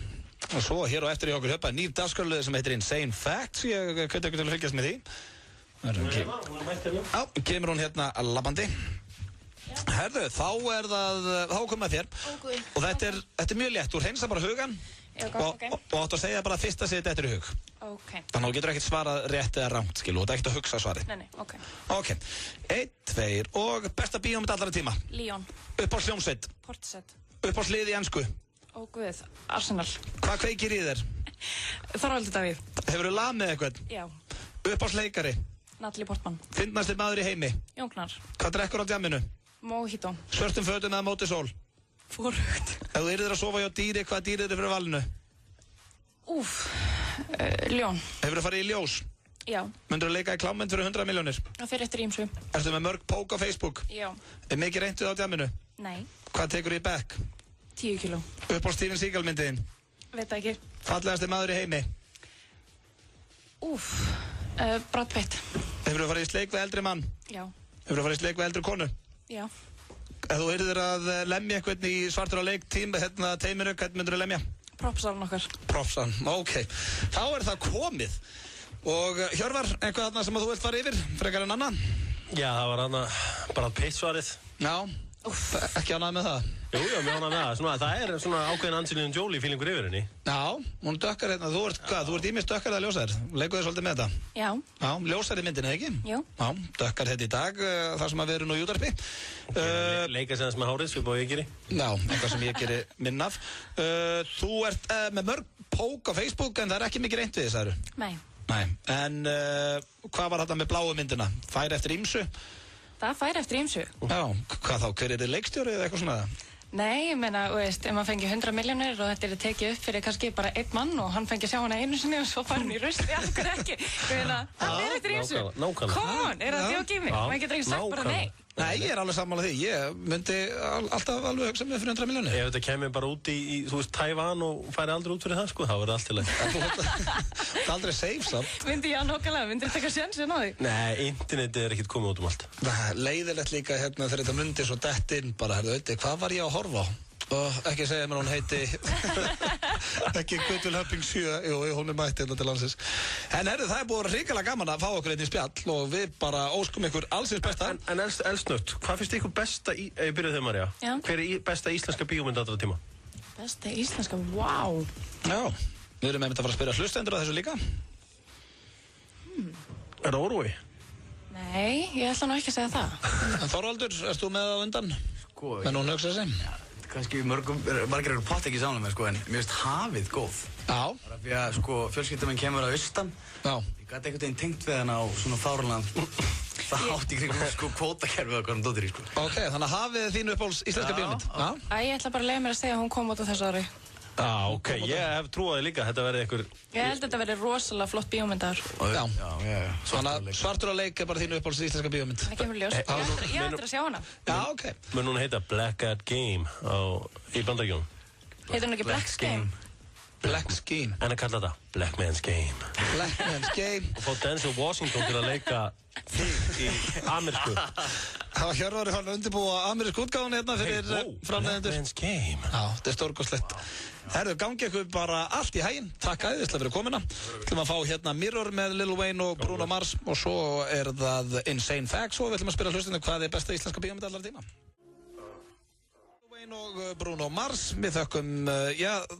Og svo hér og eftir í okkur höpa nýr dagskrárliður sem heitir Insane Facts. Ég hveti okkur til að fylgjast með því. Já, kemur hún hérna labbandi. Herðu, þá komum við þér. Og þetta er mjög létt, þú hreinsa bara hugan og áttu að segja bara fyrsta sig þetta í hug. Þannig að þú getur ekkert svarað rétt eða rangt, skilu, og þetta er ekkert að hugsa svarið. Nei, ok. Ok, 1, 2 og besta bíómynd allra tíma. Leon. Uppáhalds hljómsveit. Portishead. Uppáhalds lið í ensku. Ó guð, Arsenal. Hvað kveikir í þér? Þorvaldur Davíð. Hefurðu lamið eitthvað? Já. Uppáhalds leikari. Natalie Portman. Fyndnasti maður í heimi. Jón Gnarr. Hvað drekkur á djamminu? Mojito. Svörtum fötum eða móti sól? Hvorugt. Ef þú yrðir að sofa hjá dýri, hvað dýri er fyrir valinu? Ljón. Hefurðu farið í ljós? Já. Myndirðu leika í klámynd fyrir 100 milljónir? Það fer eftir ýmsu. Ertu með mörg pók á Facebook? Já. Er mikið reyntuð á djamminu? Nei. Hvað tekur í bekk? 10 kíló. Uppáhalds Steven Seagal myndiðinn? Veit það ekki. Fallegasti maður í heimi? Brad Pitt. Hefurðu farið í sleik við eldri mann? Já. Hefurðu farið í sleik við eldri konu? Já. Ef þú yrðir að lemja eitthvað í svartur á leik teiminu, hvern myndur þú lemja? Propsaln okkar. Propsaln, ok. Þá er það komið. Og Hjörvar, eitthvað þarna sem þú vilt fara yfir, frekar en annan? Já, það var þarna bara Pitt svarið. Já, ekki ánægð með það? Jú, mjög ánægð með það. Það er svona ákveðin Angelina Jolie feelingur yfir henni. Já, hún dökkar hérna, þú ert ímist dökkar eða ljósar. Leikuðu þið svolítið með þetta? Já. Já, ljósar í myndinni, ekki? Jú. Já, dökkar hérna í dag, þar sem að við erum nú í útvarpi. Leika sem þess með hárið, svipað og ég geri. Já, eitthvað sem ég geri minn af. Þú ert með mörg pók á Facebook, en það er ekki mikið reynt við þess, Nei. Nei, en hvað var þetta með bláu myndina? Fær eftir ýmsu? Það fær eftir ýmsu. Já, hvað þá? Hver er þið leikstjóri eða eitthvað svona? Nei, ég meina, ef maður fengi 100 milljónir og þetta er tekið upp fyrir kannski bara einn mann og hann fengi að sjá hana einu sinni og svo fær hann í rusli, af hverju ekki? Það fer eftir ýmsu. Nákvæmlega. Come on, er það djók í mig? Maður getur ekki sagt bara nei. Nei, ég er alveg sammála því. Ég myndi alltaf alveg hugsa með fyrir 100 milljónir. Ef þetta kemur bara út í þú veist, Tævan og færi aldrei út fyrir það, sko, þá verður allt til að... Það er aldrei safe, samt. Myndi ég nokkulega, myndir þetta taka sjansin á því? Nei, internetið er ekkert komið út um allt. Leiðilegt líka hérna þegar þetta myndi svo dett inn bara, hvað var ég að horfa á? Og ekki segja mér hún heiti ekki Guðvill Höpping 7. Jú, hún er mætt hérna til landsins. En það er búið hrikalega gaman að fá okkur einn í spjall og við bara óskum ykkur allsins besta. En eldsnögt, hvað finnst ykkur besta ég byrjuð þau, Marja. Já. Hver er besta íslenska bíómynd allra tíma? Besta íslenska, wow. Já, við erum með að fara að spyrja hlustendur á þessu líka. Er það Orway? Nei, ég ætla nú ekki að segja það. Þorvaldur, erst þú með á undan? Sko, en hún hugsa sig? Kannski margir eru pott ekki saman með, sko, en mér finnst hafið góð. Já. Bara því að, sko, fjölskylda minn kemur að austan. Já. Ég gæti einhvern veginn tengt við hana á svona fárunlega þátt í kringum, sko, kvótakerfið og hvað hann dóttir í, sko. Ok, þannig að hafið þínu uppáhalds íslenska bíómynd. Æ, ég ætla bara að leiða mér að segja að hún kom út á þessu ári. Já, ok, ég hef trúið líka, þetta verði einhver... Ég held að þetta verði rosalega flott bíómyndar. Já. Þannig að svartur á leik er bara þínu uppáhalds íslenska bíómynd. Það kemur ljós. Ég ætla að sjá hana. Já, ok. Mun hún heita Black Hat Game í Bandaríkjunum? Heitir hún ekki Black Game? Black Scheme. En að kalla þetta Black Man's Game. Black Man's Game. Og fá Denzel Washington til að leika þig í amerísku. Það var Hjörvar hann að undirbúa amerísku útgáfun hérna fyrir framleiðendur. Black Man's Game. Já, þetta er stórkostlegt. Herðu, gangi ykkur bara allt í hæginn. Takk æðislega fyrir komuna. Við ætlum að fá hérna Mirror með Lil Wayne og Bruno Mars og svo er það Insane Facts og við ætlum að spyrja hlustinu hvað er besta íslenska bíómynd allar tíma. og Bruno Mars, við þökkum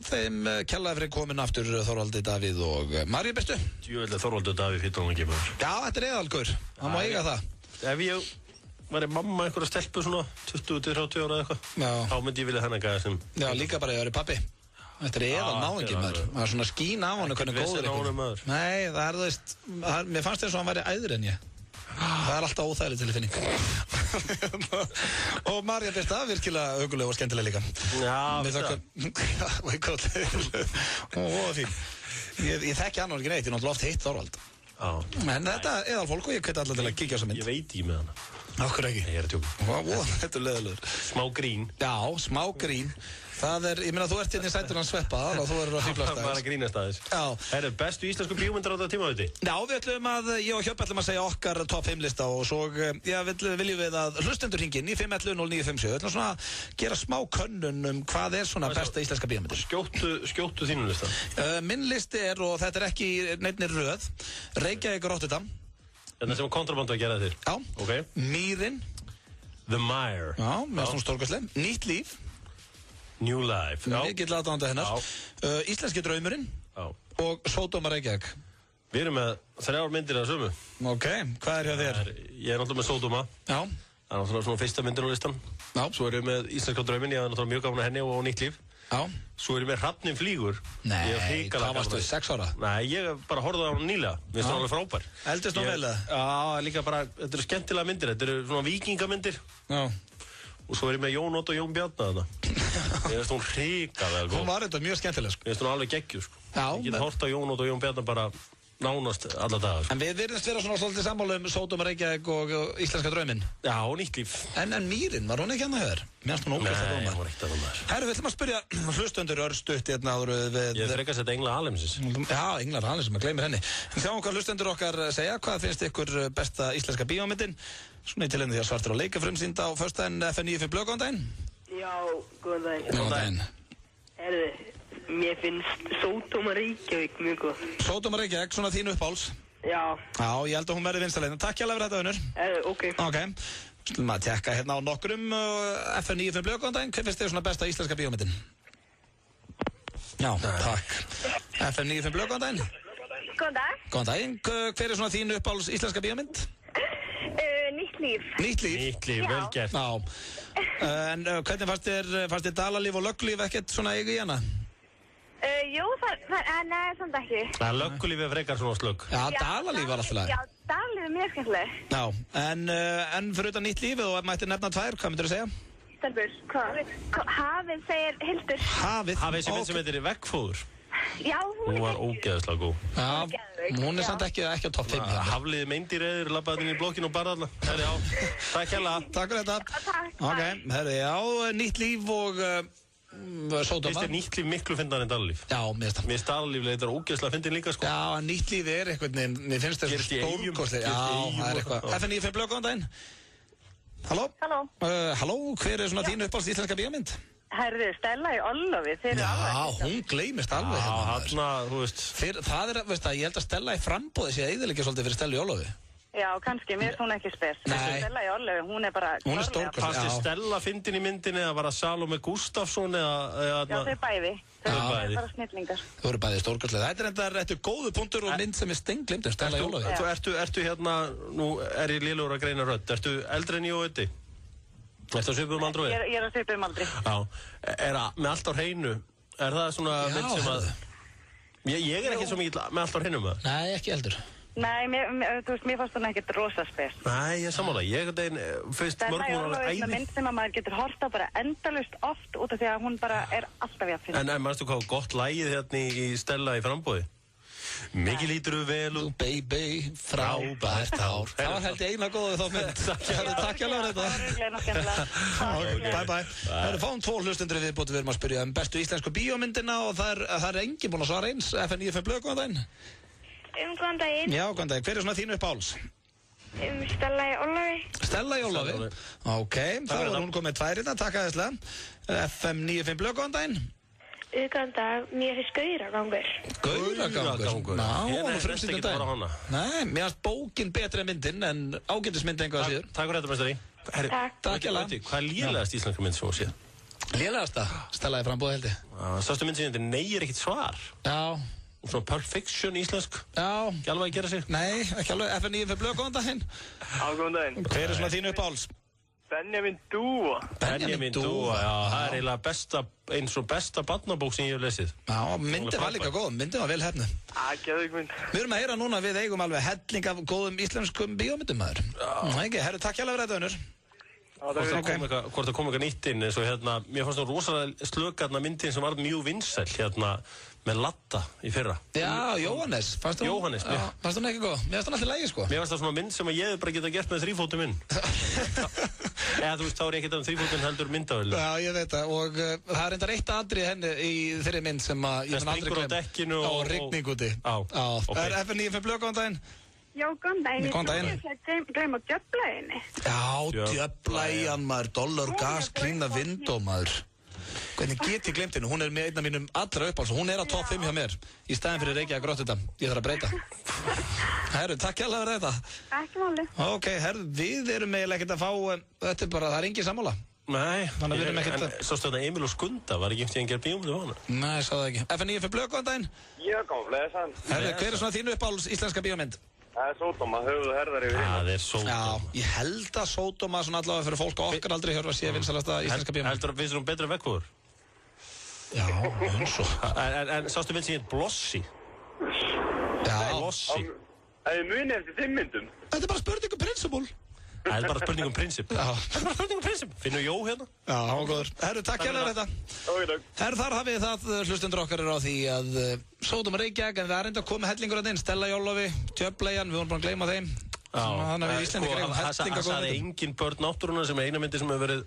þeim kærlega fyrir komin aftur Þorvaldi Davíð og Maríu Birtu. Djúvel Þorvaldur Davíð hittar hann ekki maður. Já, þetta eðalgur, hann má eiga það. Ef ég væri mamma einhverja stelpu svona 20-30 ára eða eitthvað, þá myndi ég vilja þennan gæða sem... Já, líka bara ég væri pappi. Þetta eðal náðingi maður. Það svona skín á hann og hvernig góður ykkur. Nei, það þú veist, mér fannst þess að hann væri æður en ég. Það alltaf óþægileg tilfinning. Og María Birta, virkilega huguleg og skemmtileg líka. Já, fín. Ég þekki hann og ekki neitt, ég náttúrulega oft hitt Þorvald. En þetta er eðalfólk og ég hveti allar til að kíkja á þessa mynd. Ég veit í með hana. Okkur ekki? Ég er að tjóka. Þetta er leðilegur. Smá grín. Já, smá grín. Það ég meina þú ert hérna í sætur hans Sveppa og þú verður að fýblast aðeins. Það var að grínast aðeins. Já. Það eru bestu íslensku bíómyndir á þetta tímaðuti? Já, við ætlum ég og Hjöp ætlum að segja okkar top 5 lista og svo viljum við að hlustendur hringinn í 511-0957. Við ætlum svona að gera smá könnun hvað svona besta íslenska bíómyndir. Skjóttu þínum lista. Minn listi og þetta er ekki neittni röð, Reykjavík og Rotterdam. Þetta sem kontraband að gera þér? Já. Okay. Mýrin. The Mire. Já, með svona stórkastleg. Nýtt líf. New Life. Mikill aðdáandi hennar. Íslenski draumurinn. Já. Og Sódóma Reykjavík. Við erum með 3 myndir af sömu. Ok, hvað er hjá þér? Ég er náttúrulega með Sódóma. Já. Það er náttúrulega svona fyrsta myndin á listan. Já. Svo erum við með Íslenska drauminn, ég hafði náttúrulega mjög gaman að henni og Nýtt líf. Já. Svo erum við með Hrafninn flýgur. Nei, hvað varstu, 6 ára? Nei, ég bara horfði á hann nýlega. Mér finnst hann alveg frábær. Eldist nú vel eða? Já, líka bara, þetta eru skemmtilega myndir. Þetta eru svona víkingamyndir. Já. Og svo er ég með Jón Ott og Jón Bjarna þarna. Ég veist hún hrikalega góð. Hún var þetta mjög skemmtileg sko. Ég veist hún alveg geggjuð sko. Já. Ég get hort á Jón Ott og Jón Bjarna bara nánast alla dagar sko. En við virðumst vera svona svolítið sammála Sódóma Reykjavík og Íslenska drauminn. Já, og Nýtt líf. En Mýrin, var hún ekki hérna hjá þér? Mér finnst hún ógeðslega góð. Nei, hún var ekkert að það. Herru, við ætlum að spyrja hlustendur örstutt hérna áður við... Ég frekar setja Englar Alheimsins. Já, Englar Alheimsins, maður gleymir henni. Sjá okkar hlustendur okkar segja, hvað finnst ykkur besta íslenska bíómyndin? Svona í tilefni því að Svartir á leika frumsýnd á föstudaginn FN95 Blöð, góðan daginn. Já, góðan daginn. Góðan daginn. Mér finnst Sódóma Reykjavík mjög góð. Sódóma Reykjavík, svona þín uppáhalds? Já. Já, ég held að hún verði vinstaleina. Takk hjá fyrir þetta, Unnur. Ok. Ok. Skulum að tekka hérna á nokkrum FN95 Blöð, góðan daginn. Hver finnst þér svona besta íslenska bíómyndin? Já, takk. FN95 Blöð, góðan daginn. Góðan dag. Góðan daginn. Hver er svona þín uppáhalds íslenska bíómynd? Nýtt líf. Nýtt líf? Nýtt líf, vel gert. Já. En hvernig fannst þér Dalalíf og Löggulíf ekkert svona eiga í hana? Jú, nei, samt ekki. Það Löggulíf er frekar svona slögg. Já, Dalalíf var alltaf lag. Já, Dalalíf er mjög skemmtileg. Já, en fyrir utan Nýtt lífið og mætti nefna 2, hvað myndir þú segja? Stelbur, hvað? Hafið segir Hildur. Hafið? Hafið sem mynd sem heitir Veggfóður. Já, hún var ógeðslega góð. Já, hún er samt ekki á topp 5. Hafliði meindýreyður, labbaði inn í blokkinu og bara þarna. Herri, já, takk hella. Takk fyrir þetta. Takk. Ok, herri, já, Nýtt líf og Sódóma. Finnst þér Nýtt líf miklu fyndar en Dalalíf? Já, mér finnst það. Mér finnst Dalalíf leitar ógeðslega fyndin líka, sko. Já, en Nýtt líf er eitthvað, mér finnst það stórkostlega. Já, það er eitthvað. FN95 Blöð, góðan daginn. Halló? Halló, hver er svona þín uppáhalds íslenska bíómynd? Herðu, Stella í Orlofi, þeir eru alveg. Já, hún gleymist alveg hérna. Já, hann, þú veist. Það veist það, ég held að Stella í frambóði sé eyðileggja svolítið fyrir Stellu í Orlofi. Já, kannski, mér er hún ekki spes. Nei. Stella í Orlofi, hún er bara... Hún er stórkostleg, já. Fannst þið Stella fyndin í myndinni eða var það Salome Gustafsson eða... Já, þau bæði. Þau eru bara snillingar. Þau eru bæði stórkostleg. Þetta er góðu punktur og mynd sem er stengglimt Stella í Orlofi. Ertu hérna, nú er ég lélugur að greina rödd, ertu eldri en ég og Öddi? Ertu á svipuðum aldri? Ég er á svipuðum aldri. Já, með allt á hreinu, er það svona mynd sem að... Ég er ekki svo mikið með allt á hreinu með það. Nei, ekki eldur. Nei, þú veist, mér fannst hún ekkert rosa spes. Nei, ég sammála, ég finnst mörgum hún alveg æði. Það er mynd sem að maður getur hort á bara endalaust oft út af því að hún bara er alltaf í að finna. En mannstu hvað gott lagið hérna í Stella í frambóði? Mikið lítur þú vel út, baby, frábært hár. Það var held ég eina góðu þá mynd. Takk hjá þetta. Bye bye. Það eru fáum 2 hlustendur viðbóti, við erum að spyrja bestu íslensku bíómyndina og það er enginn búinn að svara eins. FN95 Blöð, góðan daginn. Góðan daginn. Já, góðan daginn. Hver er svona þínu uppáhalds? Stella í Orlofi. Stella í Orlofi? Ok, þá er hún komið 2 hérna, takk aðeinslega. FM95 Blöð, góðan daginn. Góðan dag, mér finnst Gauragangur. Gauragangur? Ná, hún er frumsýndum daginn. Nei, mér finnst bókin betri en myndin, en ágætismynd einhvað að síður. Takk fyrir þetta, mestari. Takk hjá það. Hvað er lélegast íslenska mynd sem hún séð? Lélegasta stellaði frambúð held ég. Sástu mynd sem þetta nei ekkert svar. Já. Svona perfection íslensk. Já. Ekki alveg að gera sig. Nei, ekki alveg. FN9 fyrir blöð, góðan daginn. Góðan daginn. Hver svona þínu uppáhalds? Benjamin Dúa. Benjamin Dúa, já. Það eiginlega eins og besta barnabók sem ég hef lesið. Já, myndin var líka góð. Myndin var vel hefnu. Geðveik mynd. Við erum að heyra núna, við eigum alveg helling af góðum íslenskum bíómyndum, maður. Það ekki, herru, takk hjálpa fyrir þetta, Unnur. Hvort það kom eitthvað nýtt inn eins og mér fannst það rosalega slökarna myndin sem var mjög vinsæl með Latta í fyrra. Já, Jóhannes. Jóhannes, já. Fannst hún ekki góð? Mér fannst hún alltaf lægi, sko. Mér fannst það svona mynd sem ég hef bara getað gert með þrífótum minn. Eða þú veist, þá er ég ekkert þrífótum heldur myndavel. Já, ég veit það og það er reyndar eitt atrið henni í þeirri mynd sem ég mun aldrei springur á dekkinu og rigning úti. Er FN9 fyrir blöð, góðan daginn? Já, góðan daginn. Góðan daginn. Ég gleyma djöflæginni. Já, djöflægjan, maður, dollar, gas, clean the window, maður. Hvernig get ég glemt henni? Hún er með einn af mínum allra uppáhalds og hún er á topp 5 hjá mér í staðin fyrir Reykjavík Rotterdam. Ég þarf að breyta. Herru, takk hérlega fyrir þetta. Ekki máli. Ok, herru, við erum eiginlega ekkert að fá, þetta er bara, það er engin sammála. Nei, þannig að við erum ekkert að... Sástu þetta Emil og Skunda, var ekki eftir að gera bíómyndu á hana? Nei, ég sá það ekki. FN9 fyrir blöð, góðan daginn. Já, kom, lesan. Herru, hver er svona þínu uppáhalds íslenska bíómynd? Það er Sódóma, höfuð herðar yfir hinn. Það er Sódóma. Já, ég held að Sódóma svona allavega fyrir fólk okkar aldrei hjörfa sé vinsalasta íslenska bíómynd. Heldur að finnst hún betra vekkúður? Já, eins og. En sástu mynd sem hétt Blossi? Já. Blossi. Það er muni eftir 5 myndum. Þetta er bara spurning um principle. Það er bara spurning um prinsip. Já. Það er bara spurning um prinsip. Finnur Jó hérna? Já, hann góður. Herru, takk hérlega þetta. Herru, þar hafið það hlustendur okkar á því að Sódóma Reykjavík, en það er enda að koma hellingur að inn. Stella Jólofi, Djöflægjan, við vorum bara að gleyma þeim. Þannig að við Íslendingar eigum hellinga góða myndum. Það sagði engin börn náttúruna sem er eina myndi sem hefur verið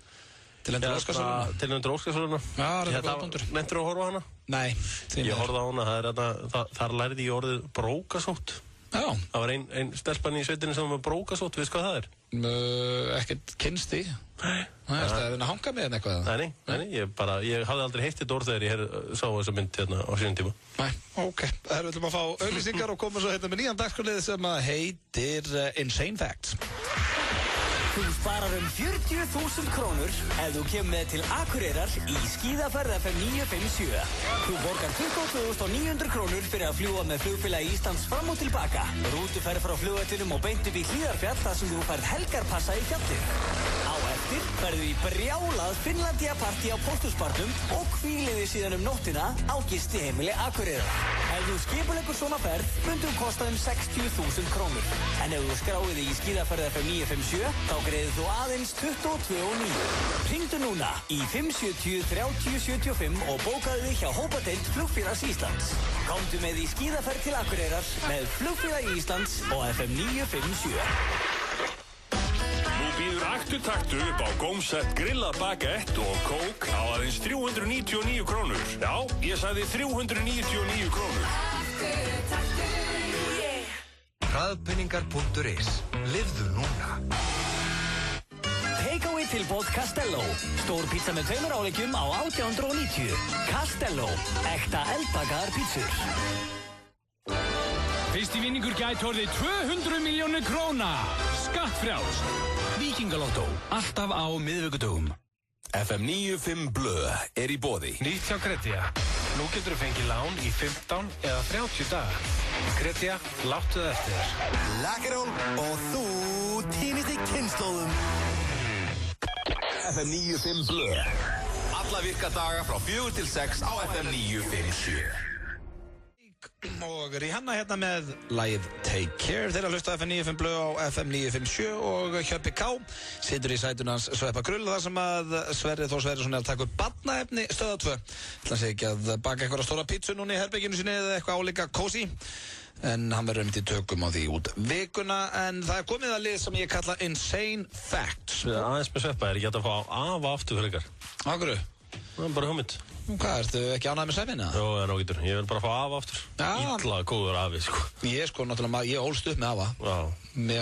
Tilnefndur Óskarsverðlauna. Tilnefndur Óskarsverðlauna. Já, það er góð punktur. Nefndur að horfa á hana? Nei. Ég horfði á hana, þar lærði ég orðið brókasótt. Já. Það var ein stelpan í sveitinni sem var brókasótt, veist hvað það er? Ekkert kynst í. Nei. Það er að hanga með henni eitthvað? Nei, ég hafði aldrei heyrt þetta orð þegar ég sá þessa mynd hérna á sínum tíma. Nei, ok. Það er ætlum að fá auglýsingar og koma svo hérna með nýjan dagskrálið sem heitir Insane Facts. Þú sparar 40.000 krónur ef þú kemur með til Akureyrar í skíðaferð FM 957. Þú borgar 22.900 krónur fyrir að fljúga með flugfélagi Íslands fram og tilbaka. Rútuferð frá flugvellinum og beint upp í Hlíðarfjall þar sem þú færð helgarpassa í fjallið. Á eftir ferðu í brjálað Finnlandia-partí á Pósthúsbarnum og hvíliði síðan nóttina á gistiheimili Akureyrar. Ef þú skipuleggur svona ferð, myndu kosta 60.000 krónur. En ef þú skráir þig í skíðaferð FM 957, þá greiðir þú aðeins 22.900. Hringdu núna í 570 30 75 og bókaðu þig hjá hópadeild Flugfélags Íslands. Komdu með í skíðaferð til Akureyrar með Flugfélagi Íslands og FM 957. Nú býður aktu-taktu upp á gómsett grillað bagett og kók á aðeins 399 krónur. Já, ég sagði 399 krónur. Hraðpenningar.is. Lifðu núna. Takeaway tilboð Castello. Stór pizza með 2 áleikjum á 1890. Castello. Ekta eldbakaðar pizzur. Fyrsti vinningur gæti orðið 200 milljónir króna. Skattfrjáls. Víkingalóttó. Alltaf á miðvikudögum. FM 95 Blöð er í boði. Nýtt hjá Kredía. Nú getur þú fengið lán í 15 eða 30 daga. Kredía, láttu það eftir þér. Lakkerón og þú týnist í kynnslóðum. FM 95 Blöð. Alla virka daga frá 4 til 6 á FM 957. Og Rihanna hérna með lagið Take Care. Þeir að hlusta FM 95 Blöð á FM 957 og Hjöppi K situr í sætunans Sveppa Krull þar sem að Sverrir Þór Sverrisson er að taka upp barnaefni stöða 2. Það sé ekki að baka eitthvað stóra pítsu núna í herberginu sinni eða eitthvað álíka kósi. En hann verður í tökum á því út vikuna. En það er komið að lið sem ég kalla Insane Facts. Aðeins með Sveppa er ekki hægt að fá afa aftur fyrir ykkar. Á hverju? Það er bara hugmynd. Hvað, ertu ekki ánægð með Sveppina? Jó, það er nógitur. Ég vil bara fá afa aftur. Ítla góður afi, sko. Ég náttúrulega, ég ólst upp með afa. Já.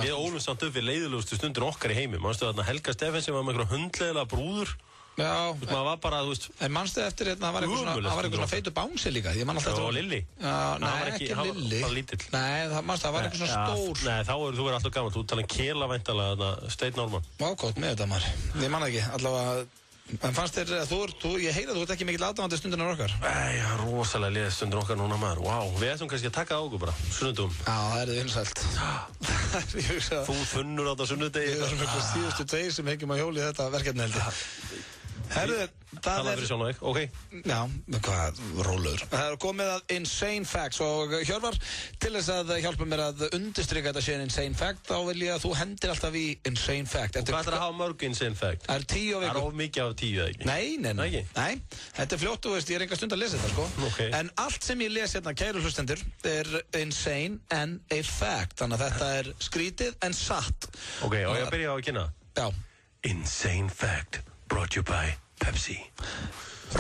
Ég ólst samt upp við leiðilegustu stundin okkar í heimi. Manstu þarna Helga Steffens sem var með einhverja hundleiðilega brúður. Já. Þú veist, maður var bara, þú veist. En manstu eftir hérna, það var eitthvað svona feitu bánsi líka. Ég man alltaf eftir. Og Lilli. Já, nei, ekki Lilli. Það var lítill. Nei, manstu, það var eitthvað svona stór. Nei, þá þú verið alltaf gaman. Þú talar Kela væntanlega, Steinn Norman. Vákótt með þetta maður. Ég man ekki, allavega En fannst þér, ég heyri að þú ert ekki mikill aðdáandi Stundunar okkar. Nei, það er rosalega liðið Stundunar okkar núna maður. Vá, við ætlum kannski að taka á okkur bara, sunnudum. Já, það er vinsælt. Þú þunnur á þetta sunnudegi. Við erum eitthvað síðustu tveir sem hengjum á hjóli þetta verkefni held ég. Herðu, það er... Sjálf þig, ok. Já, hvað, rólegur. Það er komið að Insane Facts og Hjörvar, til þess að hjálpa mér að undirstrika þetta sé en Insane Fact, þá vil ég að þú hendir alltaf í Insane Fact. Og hvað er að hafa mörg Insane Fact? Það er 10 á viku. Það er of mikið af 10, ekki? Nei, þetta er fljótt, þú veist, ég er enga stund að lesa þetta, sko. Okay. En allt sem ég les hérna, kæru hlustendur, er insane and a fact. Þannig að þetta er skrítið en satt. Ok, og ég byrja á að kynna. Já. Insane Fact, brought you by Pepsi.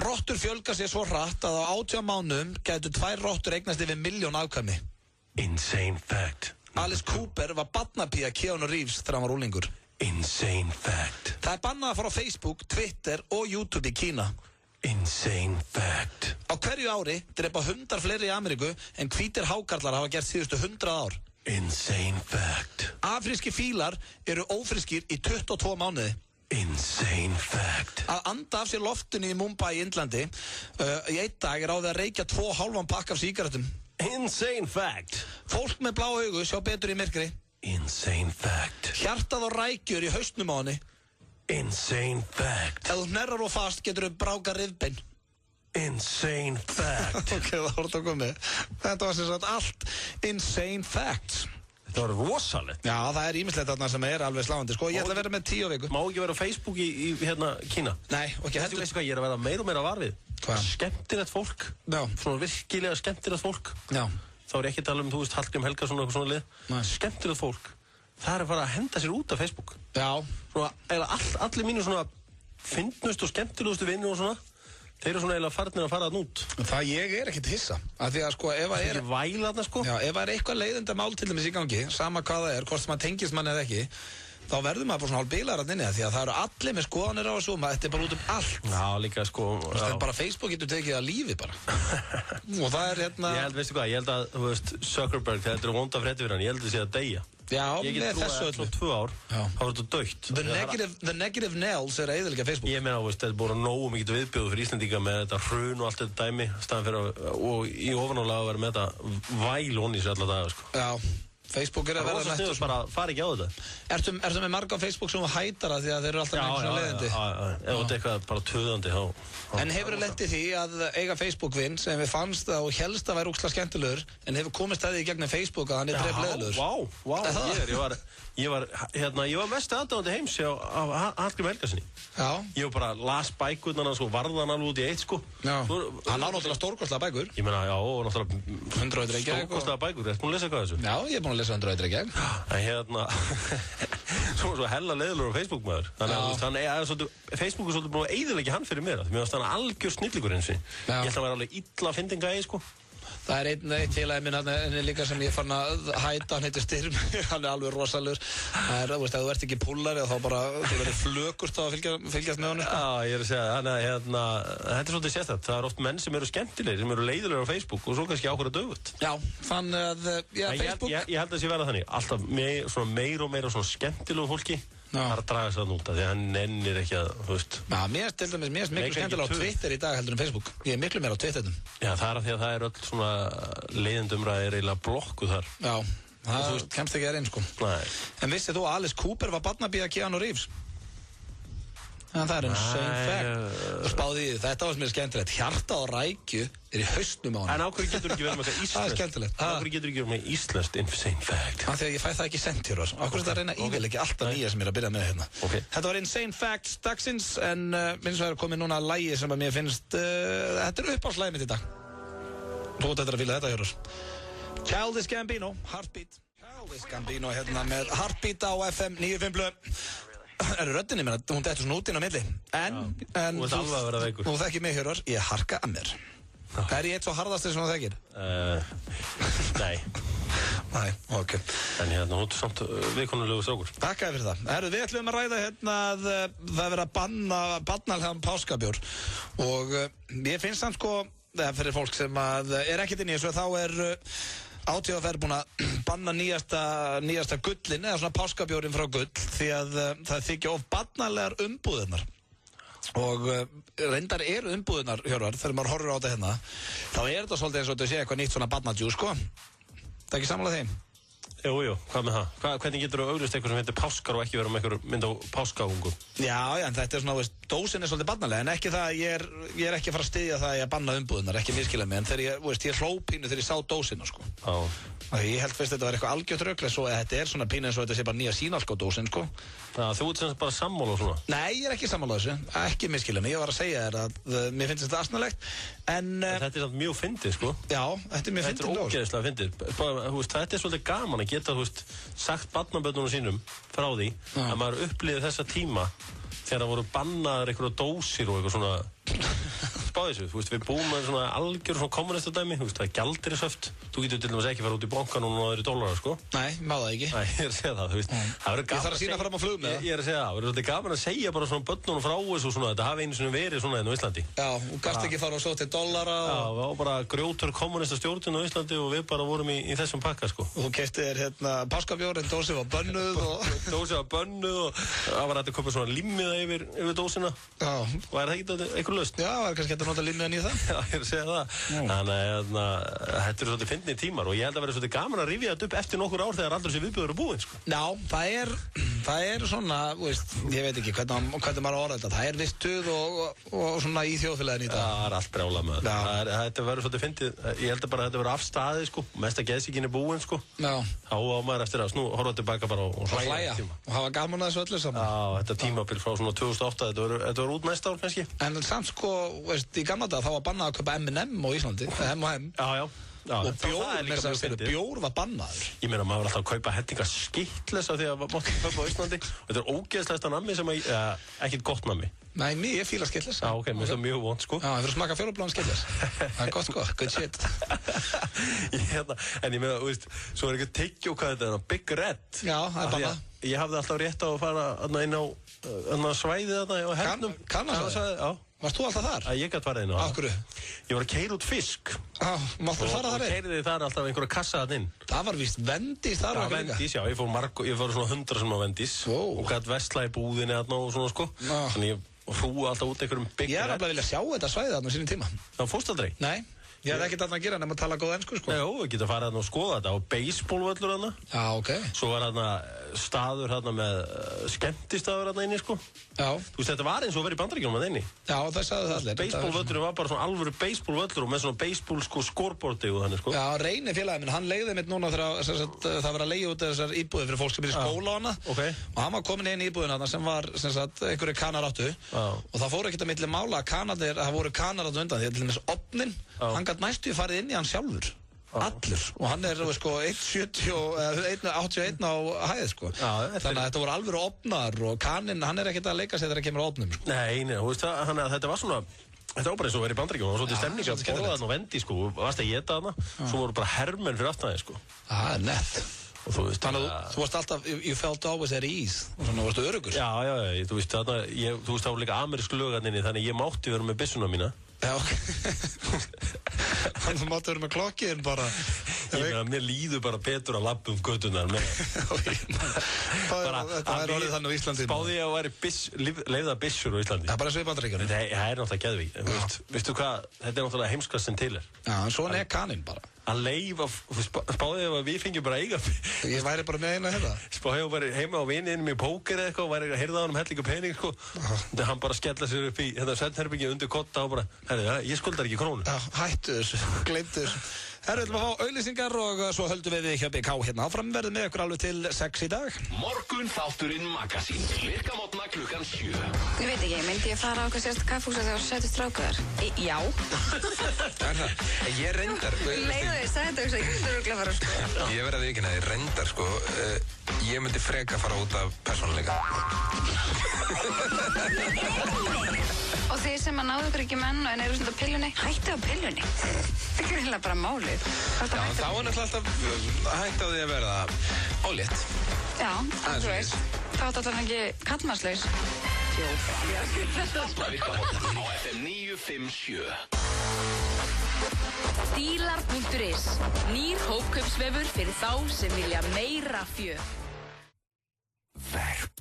Rottur fjölga sér svo hratt að á 18 mánuðum gætu 2 rottur eignast yfir 1 milljón afkvæmi. Insane Fact. Alice Cooper var barnapía Keanu Reeves þegar hann var úlingur. Insane Fact. Það er bannað að fara á Facebook, Twitter og YouTube í Kína. Insane Fact. Á hverju ári drepa hundar fleiri í Ameríku en hvítir hákarlar hafa gert síðustu 100 ár. Insane Fact. Afríski fílar eru ófrískir í 22 mánuði. Insane Fact. Að anda af sér loftinu í Mumbai í Indlandi í einn dag er á því að reykja 2,5 pakk af sígarettum. Insane Fact. Fólk með blá augu sjá betur í myrkri. Insane Fact. Hjartað og rækjur í hausnum á henni. Insane Fact. Ef þú hnerrar og fast getur þú bráka rifbein. Insane Fact. Ok, það voru þetta komið. Þetta var sem sagt allt Insane Facts. Það var rosalegt. Já, það er ýmislegt þarna sem er alveg sláandi. Sko, ég ætla að vera með 10 á viku. Má ekki vera á Facebook í hérna Kína? Nei, og ekki heldur. Veistu hvað, ég er að vera meira og meira varfið. Hvað? Skemmtilegt fólk. Já. Svona virkilega skemmtilegt fólk. Já. Þá er ekki að tala þú veist, Hallgrim Helgason og eitthvað svona lið. Nei. Skemmtilegt fólk. Það er að fara að henda sér út af Facebook. Já. Svona, allir mínu svona fyndnustu og skemmtilegustu vinnir og svona. Þeir eru svona eiginlega farnir að fara þarna út. Það ég er ekkert hissa. Af því að sko, ef að er... Það er væla þarna, sko. Já, ef það er eitthvað leiðindamál til dæmis í gangi, sama hvað það er, hvort sem maður tengist manni eða ekki, þá verður maður bara svona hálf bílar þarna inni, því að það eru allir með skoðanir á þessu, þetta er bara út allt. Já, líka, sko. Það er bara Facebook getur tekið að lífi bara. Og það er hérna... Veistu hvað, ég held að, þú veist, Zuckerberg, þetta eru vonda fréttir fyrir hann, ég held að sé að deyja. Já, með þessu öllu. Ég get trúið að 2 ár, þá verður þetta dautt. The negative nails er að eyðileggja Facebook. Ég meina, þetta er búin að nógu mikið viðbjóð fyrir Íslendinga með þetta hrun og allt þetta dæmi, staðan fyrir og í ofanálega að vera með þetta væl onni sér alla daga, sko. Já, Facebook er að vera nættur. Það er rosa sniður bara að fara ekki á þetta. Ertu með marga á Facebook sem þú hætar að því að þeir eru alltaf með einhvern svona leiðindi? Já, ef þetta er eitthvað bara töðandi, þá... En hefur þið lent í því að eiga Facebook-vinn sem við fannst og hélst að væri úkslega skemmtilegur en hefur komist að því í gegnum Facebook að hann er dreif leiðilegur? Vá, ég var mest aðdáðandi heims af Hallgrim Helgasyni. Já. Ég var bara las bækurnar hans og varðan alveg út í eitt, sko. Já. Hann á náttúrulega stórkostlega bækur. Ég meina, já, og náttúrulega 100 stórkostlega bækur. Ertu búin að lesa eitthvað þessu? Já, ég er búin að lesa 100 Reykjavík. Svo hella leiðilegur á Facebook maður. Þannig að Facebook er svolítið búin að eyðileggja hann fyrir mér. Mér varst hann algjör snillingur eins og ég held að vera alveg illa fyndingæði, sko. Það er einn félagi minn hann líka sem ég fann að hæta, hann heitir Styrm, hann er alveg rosalur. Það er, þú veist, ef þú ert ekki púllari þá bara, þú verður flökurt á að fylgjast með honum. Já, ég er að segja það, þetta er svolítið sérstætt. Það er oft menn sem eru skemmtilegir, sem eru leiðilegir á Facebook og svo kannski ákveða dögut. Já, þannig að, já, Facebook... Ég held að það sé verða þannig, alltaf meira og meira svona skemmtilegu fólki. Það er að draga sér það út af því að hann nennir ekki að, þú veist... Já, mér er miklu skemmtilega á Twitter í dag heldur en Facebook. Ég er miklu meira á Twitternum. Já, það er að því að það er öll svona leiðindumræðir eiginlega blokkuð þar. Já, það kemst ekki að reyna, sko. Nei. En vissið þú að Alice Cooper var barnapía Keanu Reeves? En það er insane fact. Þú spáði í því, þetta var sem er skemmtilegt. Hjarta og rækju er í hausnum á hann. En á hverju getur ekki verið með eitthvað íslenskt? Það er skemmtilegt. Á hverju getur ekki verið með íslenskt insane fact? Af því að ég fæ það ekki sent hér. Á hverju þetta reyna ívilegi alltaf nýja sem ég er að byrja með hérna. Þetta var insane facts dagsins, en minnst að það er komið núna lægi sem að mér finnst, þetta er uppáhaldslægið mitt í dag. Þú ættir að fíla þetta, Hjörvar. Childish Gambino, Heartbeat. Childish Gambino hérna með Heartbeat á FM 95. Er röddinni mér, hún dettur svona út inn á milli. En þú þekkir mig, Hjörvar, ég harka að mér. Er ég eitt svo harðastur sem þú þekkir? Nei. Nei, ok. En hérna, hún er samt viðkonulegu strákur. Takk fyrir það. Herru, við ætlum að ræða hérna að það er verið að bannalhan páskabjór. Og ég finnst þann sko, fyrir fólk sem er ekkert inn í þessu, þá er ÁTVR búin að banna nýjasta gullin eða svona páskabjórin frá gull því að það þykja of barnalegar umbúðirnar. Og reyndar umbúðunar, Hjörvar, þegar maður horfir á þetta hérna, þá þetta svolítið eins og þetta sé eitthvað nýtt svona barnadjú, sko. Það ekki sammála þeim? Jú, hvað með það? Hvernig getur þú auglýst eitthvað sem heitir páskar og ekki vera með eitthvað mynd á páskaungum? Já, en þetta svona, veist, dósin svolítið barnalega, en ekki það, ég er ekki að fara að styðja það að ég banna umbúðunar, ekki miskilja mig, en þegar ég hló pínu þegar ég sá dósina, sko. Ég held fyrst þetta var eitthvað algjört rugl, svo þetta svona pínu eins og þetta sé bara nýja sínalskódósin, sko. Þú ert sem bara sammála og svona? Nei, ég er ekki sammála þessu, ekki miskilja mig, ég var að segja þér að mér finnst þetta asnalegt, en... Þetta samt mjög fyndið, sko. Já, þetta mjög fyndið dós. Þetta ógeðslega fyndið. Þetta svolítið gaman að geta, sagt barnabörnunum sínum frá því að maður upplýði þessa tíma þegar það voru bannaðar einhverja dósir og eitthvað svona spáði þessu, við búum með svona algjör svona kommunistadæmi, það er gjaldeyrishöft þú getur til dæmis ekki fara út í bankan og það eru $, sko. Nei, má það ekki. Nei, ég er að segja það, það verður gaman ég þarf að sýna fram á flug með það. Ég er að segja það, verður svolítið gaman að segja bara svona börnunum frá þessu og svona, þetta hafi einu sinni verið svona hérna á Íslandi. Já, og gast ekki fara og svo til dollara og... Já, það var bara grjótur kommunistastjórnin á Íslandi og við bara vorum í þessum pakka, sko. Og þú keyptir þér hérna páskabjór en dósið var bönnuð og... Dósið var bönnuð og það var hægt að kaupa svona limmiða yfir dósina. Já. Og er það ekki eitthvað laust? Já, það er kannski hægt að nota limmiðan í það. Já, ég er að segja það. Þannig að þetta eru svolítið fyndnir tímar og ég held að vera svolítið gaman að rifja þetta upp eftir nokkur ár þegar allir þessi viðbjóður eru búin, sko. Já, það er svona, veist, ég veit ekki hvernig maður orða þetta. Það er viss stuð og svona í þjóðfélaginu í dag. Það er allt brjálað með þetta. Þetta verður svolítið fyndið. Ég held að bara þetta verður af staði, sko. Mesta geðsýkin er búin, sko. Já. Þá á maður eftir að horfa tilbaka bara og hlæja og hafa gaman að þessu öllu saman. Já, þetta tímabil frá svona 2008, þetta var út næsta ár kannski. En samt sko, veist, í gamla daga þá var bannað að kaupa M&M á Íslandi, M&M. Já. Og bjór var bannaður. Ég meina, maður var alltaf að kaupa hellinga skittlesa því að maður mátti kaupa á Íslandi og þetta er ógeðslegasta nammi sem ekkert gott nammi. Nei, ég fíla skittlesa. Já, ok, mér finnst það mjög vont, sko. Já, ég fyrir að smaka fjólubláðan skittlesa. Það er gott, sko, good shit. En ég meina, þú veist, svo er eitthvað tyggjó hvað þetta er, Big Red. Já, það er bannað. Ég hafði alltaf rétt á að fara inn á svæðið á hernum. Kannasvæðið? Já. Varst þú alltaf þar? Ég gæti farið inn á það. Af hverju? Ég var að keyra út fisk. Já, máttu fara þar inn? Og keyrði þar alltaf einhverja kassa þarna inn. Það var víst Vendís þar? Já, Vendís, já. Ég fór svona 100 sem á Vendís. Og gæti vesla í búðinni þarna og svona, sko. Þannig ég hrúi alltaf út einhverjum Big Red. Ég er alveg að vilja sjá þetta svæðið þarna á sínum tíma. Það fórst aldrei? Nei. Ég hef ekkert þarna að gera nema að tala góð ensku, sko. Jó, við getum farið þarna og skoða þetta. Og baseballvöllur þarna. Já, ok. Svo var þarna staður þarna með skemmtistaður þarna inni, sko. Já. Þú veist, þetta var eins og verið í Bandaríkjunum að inni. Já, það sagði það allir. Baseballvöllurinn var bara svona alvöru baseballvöllur og með svona baseball, sko, scoreboardi og þannig, sko. Já, Reyni félagið minn, hann leigði mitt núna þegar það var að leigja út þessar íbúðir fyrir fólk sem er í skóla og annað. Okay. Og hann var komin inn í íbúðina þarna sem var, sem sagt, einhverju kanar áttu. Og það fór ekkert að milli mála að kanarnir, það voru kanar áttu undan því að til dæmis ofninn, hann gat næstu farið inn í hann sjálfur. Allur. Og hann er, sko, 1,81 á hæð, sko. Þannig að þetta voru alvöru ofnar og kaninn, hann er ekkert að leika sig þegar það kemur á ofnum, sko. Nei, þú veist það, þannig að þetta var svona, þetta var bara eins og verið í Bandaríkjunum og svolítið stemning að borða þarna og vendi, sko, varst að geta þarna, svo voru bara hermenn fyrir aftan þig, sko. Það er nett. Og þú veist, þannig að þú varst alltaf, you felt always at ease, og svona varstu öruggur. Já, þú veist, þarna, þú veist, það var líka amerísk lög þarna inni, þannig ég mátti vera með byssuna mína. Já, ok. Þannig að þú mátti vera með klokkinn bara. Ég meina, mér líður bara betur að labba götunar með. Þetta er orðið þannig á Íslandi. Spáði ég að væri leifða byssur á Íslandi. Það er bara eins og í Bandaríkjunum. Það er náttúrulega geðvíkt. Veistu hvað, þetta er náttúrulega heimskast sem til er. Já, en svona er kaninn bara. Að leifa, spáði ég að við fengjum bara eiga. Ég væri bara með eina hérna. Spáði ég að væri heima á viniðinum í póker eða eitthvað og væri að heyrða á hann hellinga pening, sko. Þegar hann bara skella sér upp í svefnherbergi undir kotta og bara, herri, ég skuldar ekki krónu. Já, hættu þessu, gleymdu þessu. Herru, við ætlum að fá auglýsingar og svo höldum við hjá BK hérna áfram, verðum með ykkur alveg til 6 í dag. Morgun þátturinn Magasín, virka mótna klukkan 7. Ég veit ekki, myndi ég fara á eitthvað sérst kaffhúsa þegar þú setjast strákaðar? Já. Ég reyndar. Leiðu þig, sagði þetta ég myndi örugglega fara, sko. Ég verði að viðurkenna, ég reyndar, sko, ég myndi freka fara út af persónuleika. Og þið sem að náðu ykkur ekki menn en eru svona á pillunni, hættu á pillunni. Það er eiginlega bara málið. Já, þá er náttúrulega alltaf hægt á því að verða ólétt. Já, þú veist. Þá er þetta ekki kallmannslaus. Á FM 957. Stílar.is. Nýr hópkaupsvefur fyrir þá sem vilja meira fjör. Verpt.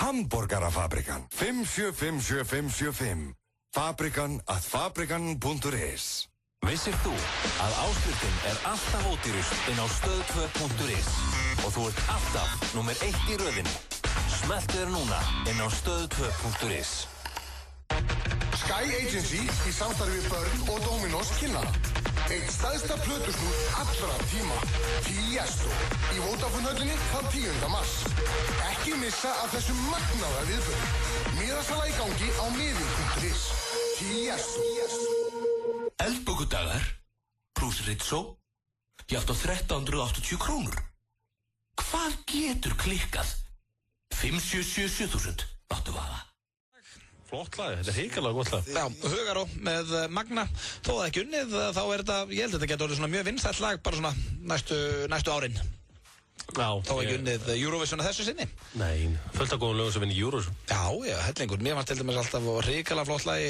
Hamborgarafabrikan 5757575 fabrikan@fabrikan.is. Vissir þú að áskriftin alltaf ódýrust inn á stöð2.is og þú ert alltaf númer 1 í röðinni. Smelltu þér núna inn á stöð2.is. Sky Agency í samstarfi við Börn og Dominos kynna eitt stærsta plötusnúð allra tíma, Tiesto í Vodafone-höllinni þann 10. mars. Ekki missa af þessum magnaða viðburði. Miðasala í gangi á miðin.is. Tiesto. Eldbökudagar pluss Rizzo jafnt á 1380 krónur. Hvað getur klikkað? 5777000 áttu vaða. Flott lag, þetta hrikalega gott lag. Já, Hugaró með Magna. Þó það ekki unnið, þá þetta, ég held að þetta getur orðið svona mjög vinsælt lag bara svona næstu árin. Já. Þó ekki unnið Eurovision að þessu sinni. Nei, fullt af góðum lögum sem vinni Eurovision. Já, hellingur. Mér fannst til dæmis alltaf hrikalega flott lagi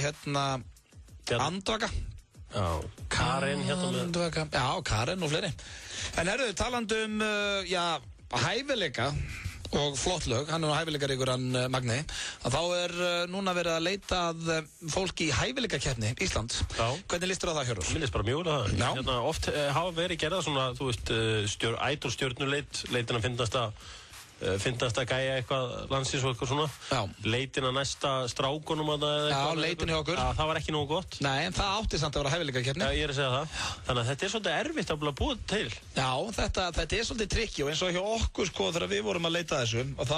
Andvaka. Já, Karen Andvaka. Já, Karen og fleiri. En talandi hæfileika og flott lög, hann hæfileikaríkur hann Magni, að þá núna verið að leita að fólki í hæfileikakeppni Íslands. Já. Hvernig líst þér á það, Hjörvar? Mér líst bara mjög vel á það. Oft hafa verið gerða svona, þú veist, ædolstjörnuleit, leitin að fyndast að gæja eitthvað landsins og eitthvað svona. Já. Leitin að næsta strákunum að það eða eitthvað. Já, leitin hjá okkur. Já, það var ekki nógu gott. Nei, en það átti samt að vera hæfileikakeppni. Já, ég að segja það. Þannig að þetta svolítið erfitt að búa til. Já, þetta svolítið trikki og eins og hjá okkur þegar við vorum að leita þessu og þá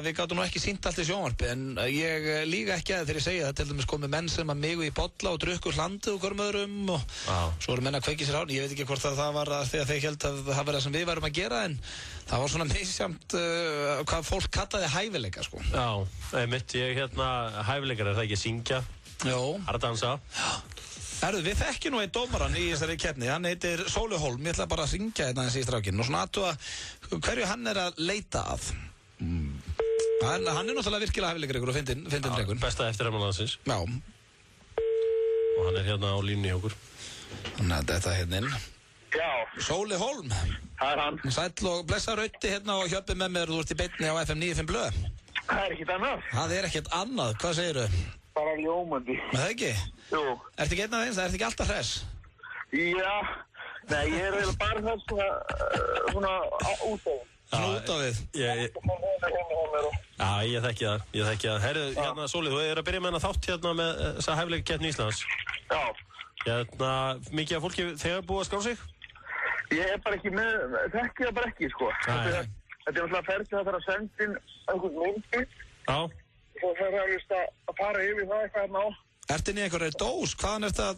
við gátum nú ekki sýnt allt í sjónvarpi en ég líka ekki að þegar ég segja það til dæmis komið menn sem að migu í bolla og drukku hlandið og hverjum öðrum og svo voru menn að kveiki sér á. Ég veit ekki hvort það var þegar þeir held að það var það sem við værum að gera en það var svona misjamt hvað fólk kallaði hæfileika sko. Já, einmitt, hæfileikar það ekki að syngja. Jó. Að dansa. Við þekkjum nú einn dómaran í þessari keppni, hann heitir Sóli Hólm, ég ætla bara að syngja þetta í strákinn og svona aðtúa hverju hann að leita að. Hann náttúrulega virkilega hæfileikaríkur og fyndinn drengur. Besta eftirhermalansins. Já. Og hann á línunni hjá okkur. Þannig að þetta inn. Já. Sóli Hólm. Það hann. Sæll og blessa Rauti og hjöppi með mér, þú ert í beinni á FM 95 blöð. Það ekkert annað. Það ekkert annað, hvað segirðu? Bara ljómandi. Það ekki? Jú. Ertu ekki einn af eins, það ert ekki alltaf hress? Já, nei, ég bara þess svona út á við. Svona út á við? Já, ég þekki það. Herru, Sóli, þú að byrja með þennan þátt með þessa hæfileikakeppni Íslands. Já. Mikið af fólki þegar búið að skrá sig? Ég bara ekki með, þekki það bara ekki, sko. Þetta náttúrulega ferð til það þarf að senda inn einhvern myndbíl. Já. Svo það alveg að fara yfir það eitthvað á. Ertu inn í einhverju dós? Hvaðan er það?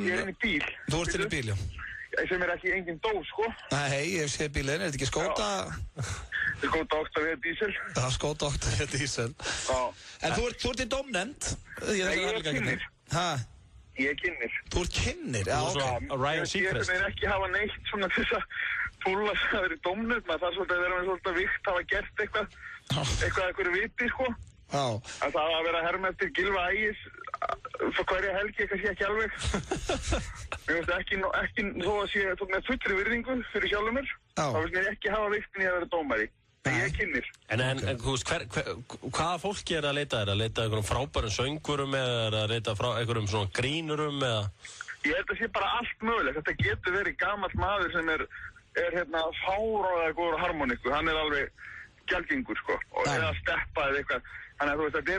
Ég inn í bíl. Þú ert inn í bíl, já. Sem ekki engin dós, sko. Nei, ég sé bílinn, þetta ekki Skóta? Þetta Skóta Octavia diesel. Það Skóta Octavia diesel. Já. En þú ert í dómnefnd? Nei, ég kynnir. Hæ? Ég kynnir. Þú ert kynnir? Já, ok. Ryan Seacrest. Ég ekki hafa neitt svona til þess að púla að það verið dómnefnd. Það svolítið að vera með svolítið vikt, hafa gert eitthvað viti, sko. Já. En það að vera herma eftir Gylfa Ægis fyrir hverja helgi, kannski ekki alveg. Mér finnst ekki þó að sé með fullri virðingu fyrir sjálfur mér. Þá finnst mér ekki hafa viktin í að vera dómari. En ég kynnir. En þú veist, hvaða fólki að leita þér? Að leita einhverjum frábærum söngurum eða að leita einhverjum svona grínurum eða? Ég held að sé bara allt mögulegt. Þetta getur verið gamall maður sem er fáráðlega góður harmoníku. Hann er alveg gjaldgengur, sko. Eða steppa eða eitthvað. Þannig að þú veist, þetta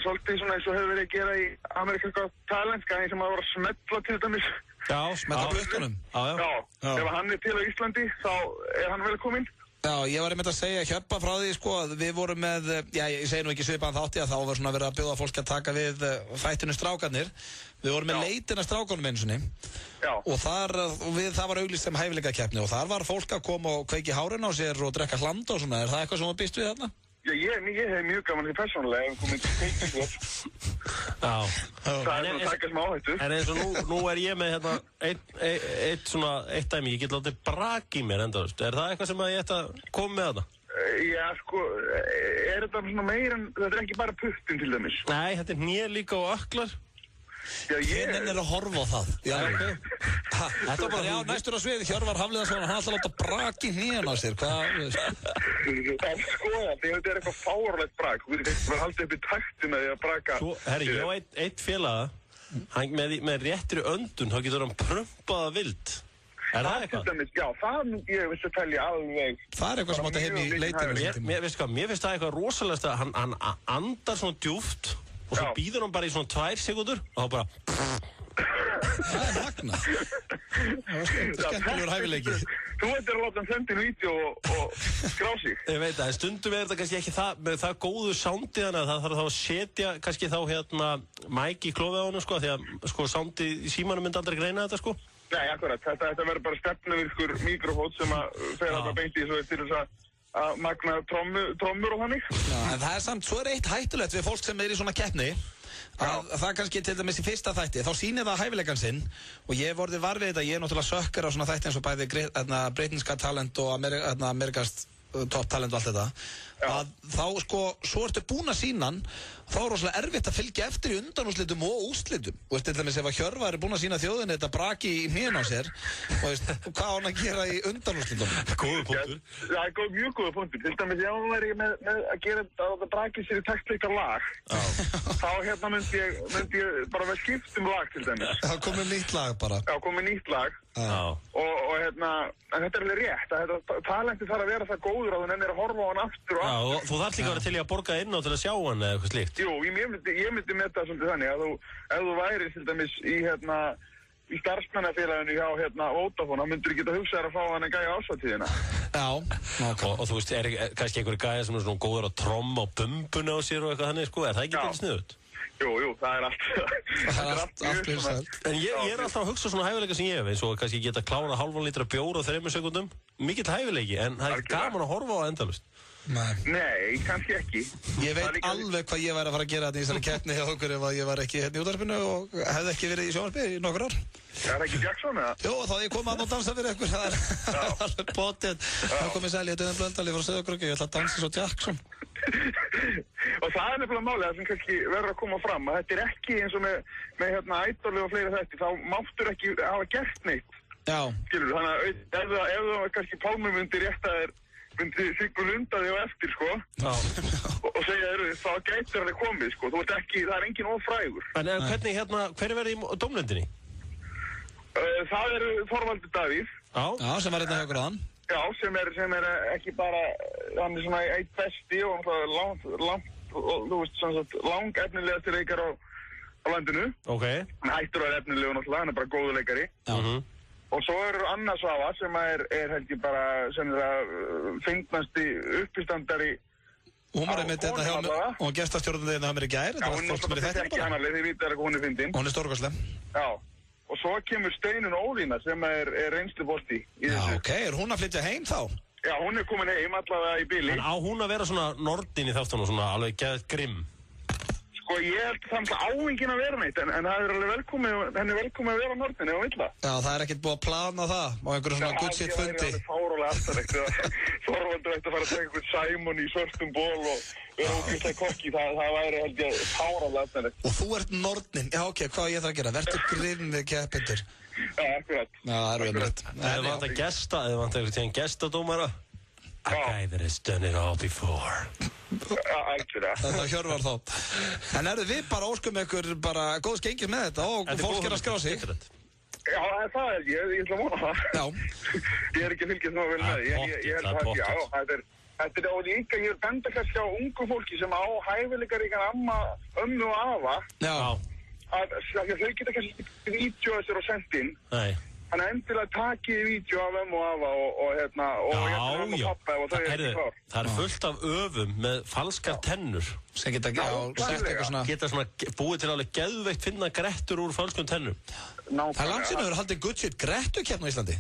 svolítið svona eins og hefur verið að gera í Amerikanska talenska sem að vera að smetla til dæmis. Já, smetla blöttunum. Já, ef hann til á Íslandi, þá hann velkominn. Já, ég var einmitt að segja Hjöppa frá því, sko, að við vorum með, ég segi nú ekki svipaðan þátti að þá var svona verið að bjóða fólki að taka við þættinu Strákarnir. Við vorum með leitina Strákunum einsunni. Já. Og það var auglýst sem hæfileikakeppni og þar var fólk að koma og kveiki hárin á sér og drekka hland og svona. Er það eitthvað sem þú býst við þarna? Já, ég hef mjög gaman því persónulega ef komið til kveikið. Já. Það er svona taka smá áhættu. En eins og nú ég með eitt dæmi, ég get látið braki í mér enda, er það eitthvað sem ég ætti að koma með þetta? Já, sko, er þetta svona meira en, þetta ekki bara puttin til dæmis? Nei, þetta hnén líka og öklar. Hvernig er að horfa á það? Já, þetta var bara, já, næstur á sviði Hjörvar Hafliðason, hann ætla að láta brak í hnén á sér, hvað, veist? En skoða, þetta eitthvað fárlegt brak, þú veist, það var haldið upp í takti með því að braka. Svo, herri, ég á eitt félaga, hann með réttri öndun, þá getur hann prumpaða vild. Er það eitthvað? Já, það ég vissi að telja alveg. Það er eitthvað sem átti heim í leitinu. Mér finnst það eitthvað rosalegast að hann andar svona djúpt og svo býður hann bara í svona 2 sekúndur og þá bara... Það er magna. Það var skemmtilegur hæfileiki. Þú veitir að láta hann senda inn vídeo og skrá sig. Ég veit það, en stundum er þetta kannski ekki með það góðu sándi þannig að það þarf þá að setja kannski þá mæk í klófið á hann, sko, því að sándi í símanum myndi aldrei greina þetta, sko. Nei, akkurat. Þetta verður bara stefnuvirkur mikrofón sem að fer að beint í svo til þess að magna trommur og þannig. Já, en það er samt, svo er eitt hættulegt við fólk sem er í svona keppni að það kannski til dæmis í fyrsta þætti, þá sýnir það hæfileikann sinn og ég hef orðið var við þetta, ég er náttúrulega sökkar á svona þætti eins og bæði Britain's Got Talent og America's Top Talent og allt þetta að þá sko, svo ertu búin að sýna hann þá er rosalega erfitt að fylgja eftir í undanúrslitum og úrslitum og veist, til dæmis ef að Hjörvar er búin að sýna þjóðinni þetta braki í hnén á sér og veist, hvað á hann að gera í undanúrslitum? Góður punktur. Það er mjög góður punktur. Til dæmis ef hann væri með að gera þetta braki sér í textleika lag þá myndi ég bara vera skipt lag til dæmis. Það komið nýtt lag bara. Já, komið nýtt lag og en þetta er alveg rétt talenti þarf að vera það góður að þú nennir að horfa á hann aftur og aftur. Já, þú þarf líka að vera til í að borga inn á til að sjá hann eða eitthvað slíkt. Jú, ég myndi með það svolítið þannig að ef þú væri til dæmis í starfsmannafélaginu hjá Vodafone, þá myndir þú geta hugsað að fá hann að gæja ásvatíðina. Já, og þú veist, er kannski einhverju gæja sem er svona góður að tromma á bumbuna á sér og eitthvað þannig, sko, er það ekki til sniðut? Jú, það er allt mjög svona. En ég er alltaf að hugsa svona hæfileika sem ég hef, eins og kannski geta klárað hálfan lítra bjór á 3 sekúndum. Mikill hæfileiki, en það er gaman að horfa á endalaust. Nei, kannski ekki. Ég veit alveg hvað ég væri að fara að gera þetta í þessari keppni hjá okkur ef ég var ekki hérna í útvarpinu og hefði ekki verið í sjónvarpi í nokkur ár. Er ekki Jackson eða? Jú, þá ég kom að dansa fyrir ykkur, það er alveg potið. Það komið sæli í Döðan Blöndal frá Sauðárkróki, ég ætla að dansa svo Jackson. Og það er nefnilega málið sem kannski verður að koma fram að þetta er ekki eins og með Idol og fleiri þætti, þá máttur ekki hafa gert neitt. Já. Skilur, þannig að ef það kannski Pálmi myndi rétta þér myndi Sigmund Lunda þig á eftir, sko. Og segja þér, þá gætir hann komið, sko. Þú ert ekki, það er enginn ófrægur. En hvernig, hver verði í dómnefndinni? Það er Þorvaldur Davíð. Já, sem var hérna hjá okkur aðan. Já, sem er ekki bara, hann er svona eitt besti og lang efnilegasti leikar á landinu. Ok. Hann hættur að vera efnilegu náttúrulega, hann er bara góðu leikari. Og svo Anna Svava sem er held ég bara fyndnasti uppistandari. Hún var einmitt þetta hjá mér, og hún gestastjórnandi þetta hjá mér í gær. Já, hún er náttúrulega ekki hann alveg, þið vitið að hún er fyndin. Hún er stórkostleg. Já, og svo kemur Steinun Ólína sem er reynslubolti. Já, ok, er hún að flytja heim þá? Já, hún er komin heim allavega í bili. En á hún að vera svona nordin í þáttunum, svona alveg geðt grimm? Sko, ég held það áengin að vera neitt, en það er alveg henni velkomið að vera á nordin ef hún vill það. Já, það er ekkert búið að plana það á einhverju svona good shit fundi. Það er alveg fárulega aftarlegt. Þorvaldur ætti að fara að taka einhvern Simon í svörtum ból og vera ógeðslega kokki, það væri held ég fárulega aftarlegt. Og þú ert nordnin, já ok, hvað ég þarf að gera? Vertu grimm við keppindur. Já, akkurat. Já, það er umrætt. Eða vant að gesta, eða vant að gestadómara? A guy that has done it all before. Algjörða. Þetta Hjörvar þá. En við bara óskum ykkur bara góðs gengis með þetta og fólk er að skrá sig. Já, það er ég ætla að vona það. Já. Ég er ekki að fylgjast ná vel með því, ég held að já, þetta er og líka, ég er benda kannski á ungu fólki sem á hæfileikaríkan ömmu og afa. Já. Að þau geta kannski vídeo þessir og sendin. Nei. Þannig að endilega takið vídeo af ömmu og afa og ömmu og pappa og þau er ekki klár. Það er fullt af öfum með falskar tennur sem geta búið til alveg geðveikt finna grettur úr falskum tennum. Það er langt síðan að vera haldið good shit grettu hérna á Íslandi.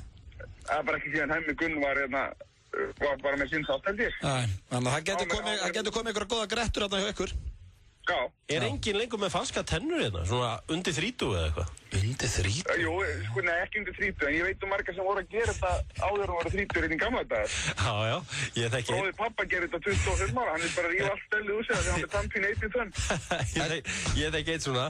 Það er bara ekki síðan Hemmi Gunn var bara með sín þátt held ég. Þannig að það getur komið ykkur góða grettur hérna hjá ykkur. Já. Er enginn lengur með falskar tennur hérna, svona undir 30 eða eitthvað? Undir 30? Jú, sko, nei, ekki undir 30, en ég veit margar sem voru að gera þetta áður en voru 30 í gamla dagar. Já, ég þekki. Bróðir pappa gerir þetta 25 ára, hann bara að rífa allt stellið úr sig þegar hann tannpín 18 tönn. Ég þekki eitt svona,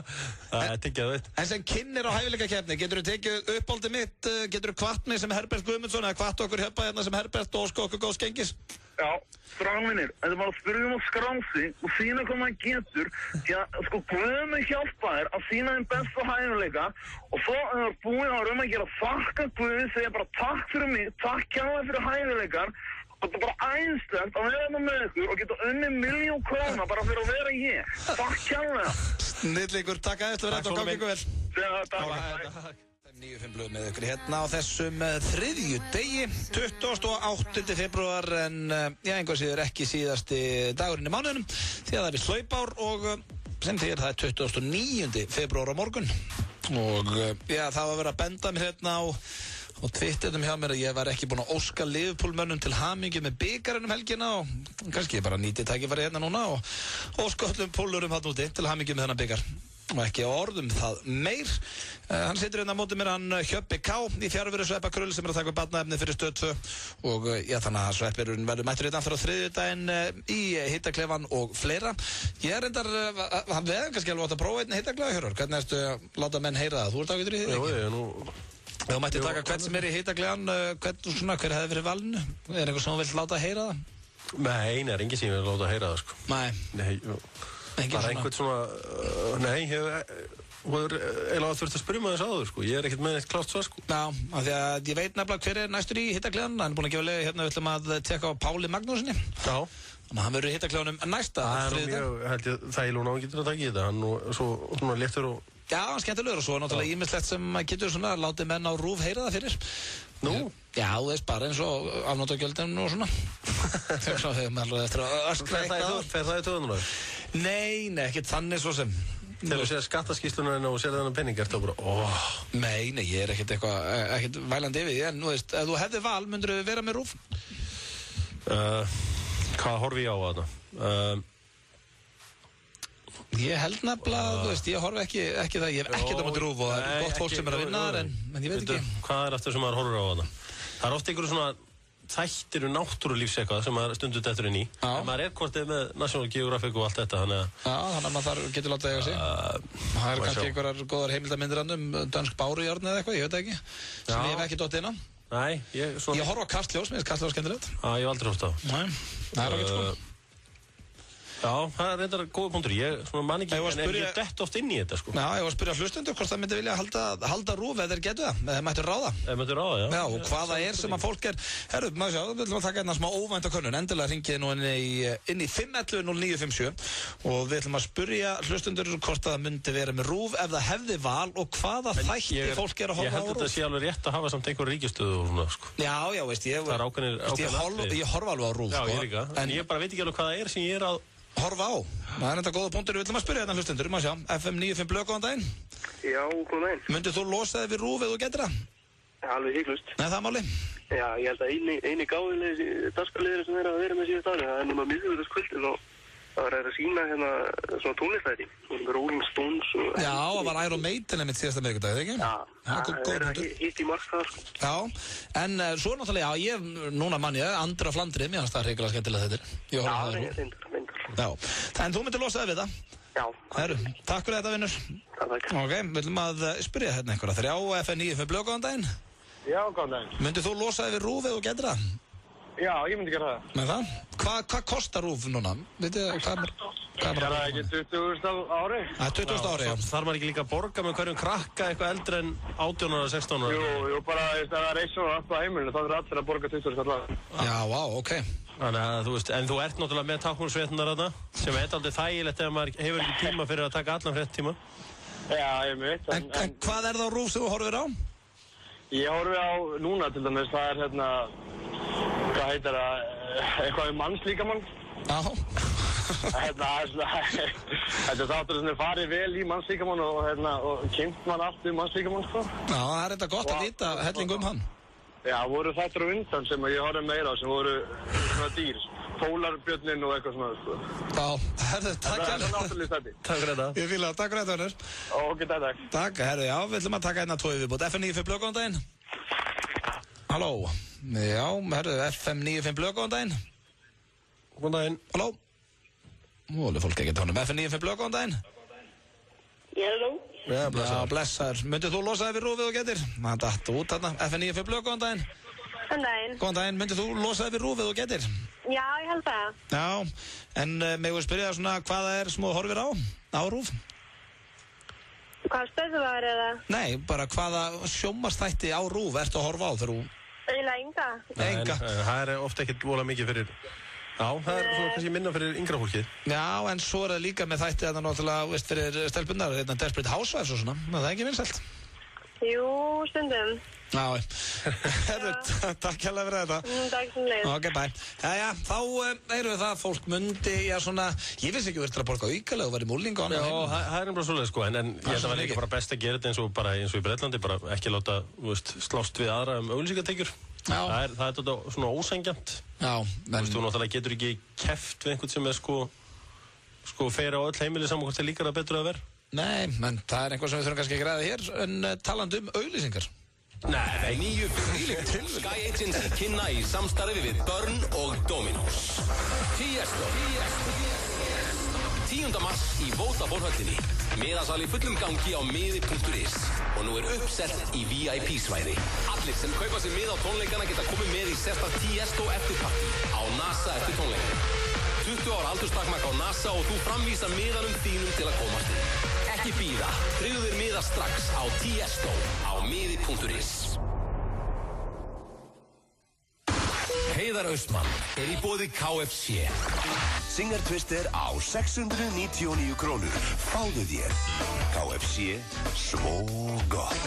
tekja það veit. En sem kynnir á hæfileikakeppni, getur þú tekið uppáldið mitt, getur þú kvatt mig sem Herbert Guðmundsson eða kvatt okkur hérna sem Herbert og óska okkur góðs gengis? Já, stráminir, þetta er bara að spyrja um að skrá sig og sína hvað maður getur, því að sko Guðmi hjálpa þér að sína þeim bestu hæfileika og svo ef það er búið að að gera þakka Guði, segja bara takk fyrir mig, takk kjærlega fyrir hæfileikar og þetta er bara æðislegt að vera með ykkur og geta unnið 1.000.000 króna bara fyrir að vera ég. Takk kjærlega. Snillingur, takk aðeins fyrir þetta og gangi ykkur vel. Takk. 9-5 blöð með ykkur hérna á þessum þriðjudegi, 28. febrúar, en einhver síður ekki síðasti dagurinn í mánuðinum því að það er við hlaupár og sem því það er 29. febrúar á morgun og það var verið að benda mér hérna á Twitterum hjá mér að ég var ekki búinn að óska Liverpool-mönnum til hamingju með bikarinn helgina og kannski ég bara nýti tækifæri hérna núna og óska öllum púlurum hann úti til hamingju með þennan bikar og ekki á orðum það meir. Hann situr hérna á móti mér, hann Hjöppi K í fjárveru Sveppa Krull sem er að taka upp barnaefni fyrir Stöð 2 og þannig að Sveppirinn verður mættur hérna fyrir á þriðjudaginn í hittaklefan og fleira. Ég er reyndar, hann veður kannski alveg átt að prófa einn hittaklefa, Hjörvar, hvernig ertu að láta menn heyra það? Þú ert ágætur í því, ekki? Þú mætti taka hvern sem er í hittaklegan, hver hefði verið valinu? Er einhver sem vill láta heyra það? Nei, það er engin sem vil láta heyra það, sko. Nei, bara einhvern svona, nei, hefur eiginlega þurft að spyrja mig þess áður, sko. Ég er ekkert með eitt klárt svar, sko. Já, af því að ég veit nefnilega hver er næstur í hittaklegan. Hann er búinn að gefa leið, hérna við ætlum að tekka á Páli Magnúsinni. Já. Þannig að hann verður í hittakleganum næsta þriðjudag. Held ég þægilega ná getur að taka í þetta. Hann er svo svona léttur og... Já, hann skemmtilegur og svo er náttúrulega ýmislegt sem getur svona látið menn á RÚV heyra það fyrir. Nú? Já, þú veist bara eins og afnótagjöldin og svona. Svo hefur maður alveg eftir að öskra eitthvað. Fer það í töðunar? Nei, ekkert þannig svo sem. Þegar þú sér skattaskýsluna og sér þennan penning, ertu að bara, Nei, ég er ekkert vælandi yfir því, en þú veist, ef þú hefði val, myndur þú vera með RÚV? Hvað horfi ég á þarna? Ég held nefnilega, þú veist, ég horfi ekki það, ég hef ekkert á móti RÚV og það er gott fólk sem er að vinna þar, en ég veit ekki. Hvað er aftur sem maður horfir á þarna? Það er oft einhverju svona þættir náttúrulífs eitthvað sem maður stundur dettur inn í. En maður er hvort með National Geographic og allt þetta, þannig að... Já, þannig að maður getur látið eiga sig. Það er kannski einhverjar góðar heimildarmyndir dönsk bárujárn eða eitthvað, ég veit ekki, sem ég hef ekki dottið inn á. Nei, ég horf á Kastljós, mér finnst Kastljós skemmtilegt. Já, ég hef aldrei horft á. Nei, það er ágætt sko. Já, það er reyndar góða punktur. Ég man ekki, en ég dett oft inn í þetta, sko. Já, ég var að spyrja hlustendur hvort það myndi vilja halda RÚV eða þeir getu það, eða þeir mættu ráða. Þeir mættu ráða, já. Já, og hvaða er sem að fólk er... Herru, maður sjá, við viljum að taka hérna smá óvænta könnun. Endilega hringið nú inn í 511-0957 og við viljum að spyrja hlustendur hvort það myndi vera með RÚV ef það hefði val og hvaða þætti fólk er að horfa á RÚV. Ég held að þetta sé alveg rétt að hafa samt einhver ríkisstöðu og svona, sko. Já, veist, ég horfa alveg á RÚV, sko. Já, ég líka. En ég bara veit ekki alveg hvað það er sem ég er að horfa á. Það er þetta góða punktur, við viljum að spyrja hérna hlustendur, maður sjá, FM 95 blöð, góðan daginn. Já, góðan daginn. Myndið þú losa þig við RÚV ef þú getur það? Alveg hygglust. Nei, það er máli? Já, ég held að eini gáðilegi dagskrárliður sem er að vera með síðast ári, það er núna miðvikudagskvöldið og það er að sína hérna svona tónlistæti, Rolling Stones og... Já, það var Iron Maiden einmitt síðasta miðvikudag, ekki? Já, það er ekki hitt í mark það, sko. Já, en svo náttúrulega, já, núna mann ég, Andra Flandrið, mér finnst það hrigalega skemmtilega þetta. Já, reyndar. Já, en þú myndir losa þig við það? Já. Herru, takk fyrir þetta, vinnur. Takk. Ok, við viljum að spyrja hérna einhverja. 3 FM 95 blöð, góðan daginn. Já, góðan daginn. Myndir þú losa þig við RÚV ef þú getur það? Já, ég myndi gera það. Með það? Hvað kostar RÚV núna? Vitið þið hvað er það ekki 20.000 ári? Það er 20.000 ári, já. Þarf maður ekki líka að borga með hverjum krakka eitthvað eldri en 18 ára, 16 ára? Jú, bara ef það er eins og allt á heimilinu, þá er allir að borga 20.000 ára. Já, ok. Þannig að þú veist, en þú ert náttúrulega með táknmálsfréttirnar þarna, sem er aldrei þægilegt ef maður hefur ekki tíma fyrir að taka allan fréttatíma. Já, ég veit. En hvað er það á RÚV sem þú horfir á? Ég horfi á núna til dæmis, það er hérna, hvað heitir það, eitthvað um mannslíkamann. Já. Þetta er þáttur sem er farið vel í mannslíkamann og kynnt mann allt um mannslíkamann, sko. Já, það er þetta gott að vita helling um hann. Já, voru þættir á undan sem ég horfði meira á, sem voru svona dýr. Pólarbjörnin og eitthvað svona, sko. Já, herðu, takk Það er náttúrulega stætti. Takk fyrir þetta. Ég fíla það, takk fyrir þetta, Vörður. Ok, takk. Takk, herðu, já, við ætlum að taka hérna 2 viðbót. FM 95 Blöð, góðan daginn. Halló. Já, herðu, FM 95 Blöð, góðan daginn. Góðan daginn. Halló. Nú alveg fólk ekki tónum. FM 95 Blöð, góðan daginn. Hello. Já, blessaður. Já, blessaður. Myndið þú losa þig við rúfið og getur? Það datt út þarna. FM 95 Blöð, góðan daginn. Góðan daginn. Góðan daginn, myndið þú losa þig við rúfið og getur? Já, ég held það. Já, en megum við spyrja svona hvað það er sem þú horfir á rúf? Hvað stöðu það er eða? Nei, bara hvaða sjónvarpsþætti á rúf ertu að horfa á þegar þú... Eiginlega enga. Enga. Það er ofta ekkert vola mikið fyrir... Já, það er svona kannski minna fyrir yngra fólkið. Já, en svo er það líka með þætti að það náttúrulega, veist, fyrir stelpunnar, Desperate Housewives og svona. Það er ekki vinsælt. Jú, stundum. Já, takk hérlega fyrir þetta. Takk sem leið. Ok, bye. Jæja, þá erum við það, fólk mundi, já svona, ég vissi ekki að verður að borga aukalega og verið múling og annað. Já, það er bara svolítið sko, en ég held að það var líka bara best að gera þetta eins og í Bretlandi, bara ekki láta, slást við aðra auglýsingatekjur. Það er þetta svona ósangjant. Já, en... Þú náttúrulega getur ekki keppt við einhvern sem er sko fer á öll heimili saman hvort það líkar að betur að vera. Nei, menn það er einhvað sem við þurfum kannski að græða hér, en talandi auglýsingar. Nei, 9 Sky Agency kynna í samstarfi við Burn og Dominos. Tiesto 10. mars í Vodafone-höllinni. Miðasal í fullum gangi á miði.is og nú er uppselt í VIP-svæði. Allir sem kaupa sér mið á tónleikana geta komið með í sérstakt Tiesto eftirparti á NASA eftir tónleikana. 20 ára aldurstakmark á NASA og þú framvísa miðanum þínum til að komast inn. Ekki bíða, tryggðu þér miða strax á Tiesto á miði.is. Heiðar Austmann er í boði KFC. Singer Twister á 699 krónur. Fáðu þér. KFC, svo gott.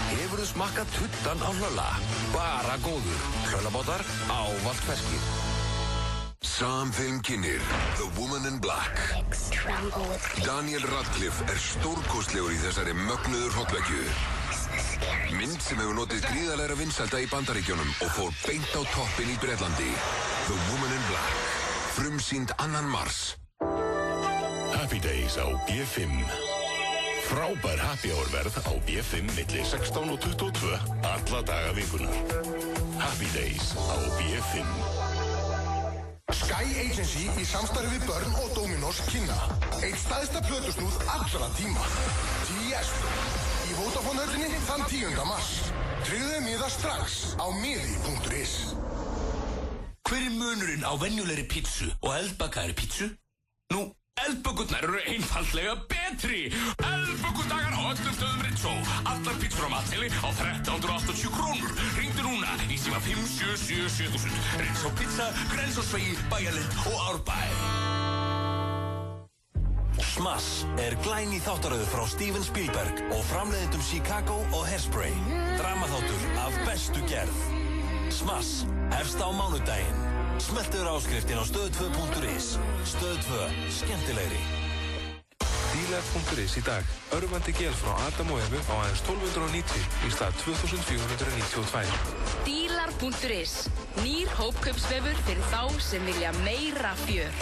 Hefurðu smakkað tuttan á hlölla? Bara góður. Hlöllabátar ávallt ferskir. Samfilm kynir The Woman in Black. Daniel Radcliffe er stórkostlegur í þessari mögnuður hrollvekju. Mynd sem hefur notið gríðarlegra vinsælda í Bandaríkjunum og fór beint á toppinn í Bretlandi. The Woman in Black. Frumsýnd 2. mars. Happy Days á B5. Frábær happy hour verð á B5 milli 16 og 22 alla daga vikunar. Happy Days á B5. Sky Agency í samstarfi við Burn og Dominos kynna eitt stærsta plötusnúð allra tíma. Tiesto í Vodafone-höllinni þann 10. mars. Tryggðu miða strax á miði.is. Hver er munurinn á venjulegri pítsu og eldbakaðri pítsu? Nú, eldbökurnar eru einfaldlega betri. Eldbökudagar á öllum stöðum Ritso. Allar pítsur á matseili á 1380 krónur. Ringdu núna í síma 5777000. Ritso pizza, Grensásvegi, Bæjarlind og Árbæ. Smash er glæný þáttaröður frá Steven Spielberg og framleiðendum Chicago og Hairspray. Dramaþáttur af bestu gerð. Smash hefst á mánudaginn. Smeltur áskriftin á stöð2.is. Stöð2, skemmtilegri. Dílar.is í dag. Örvandi gel frá Adam og Evu á aðeins 1290 í stað 2492. Dílar.is. Nýr hópkaupsvefur fyrir þá sem vilja meira fjör.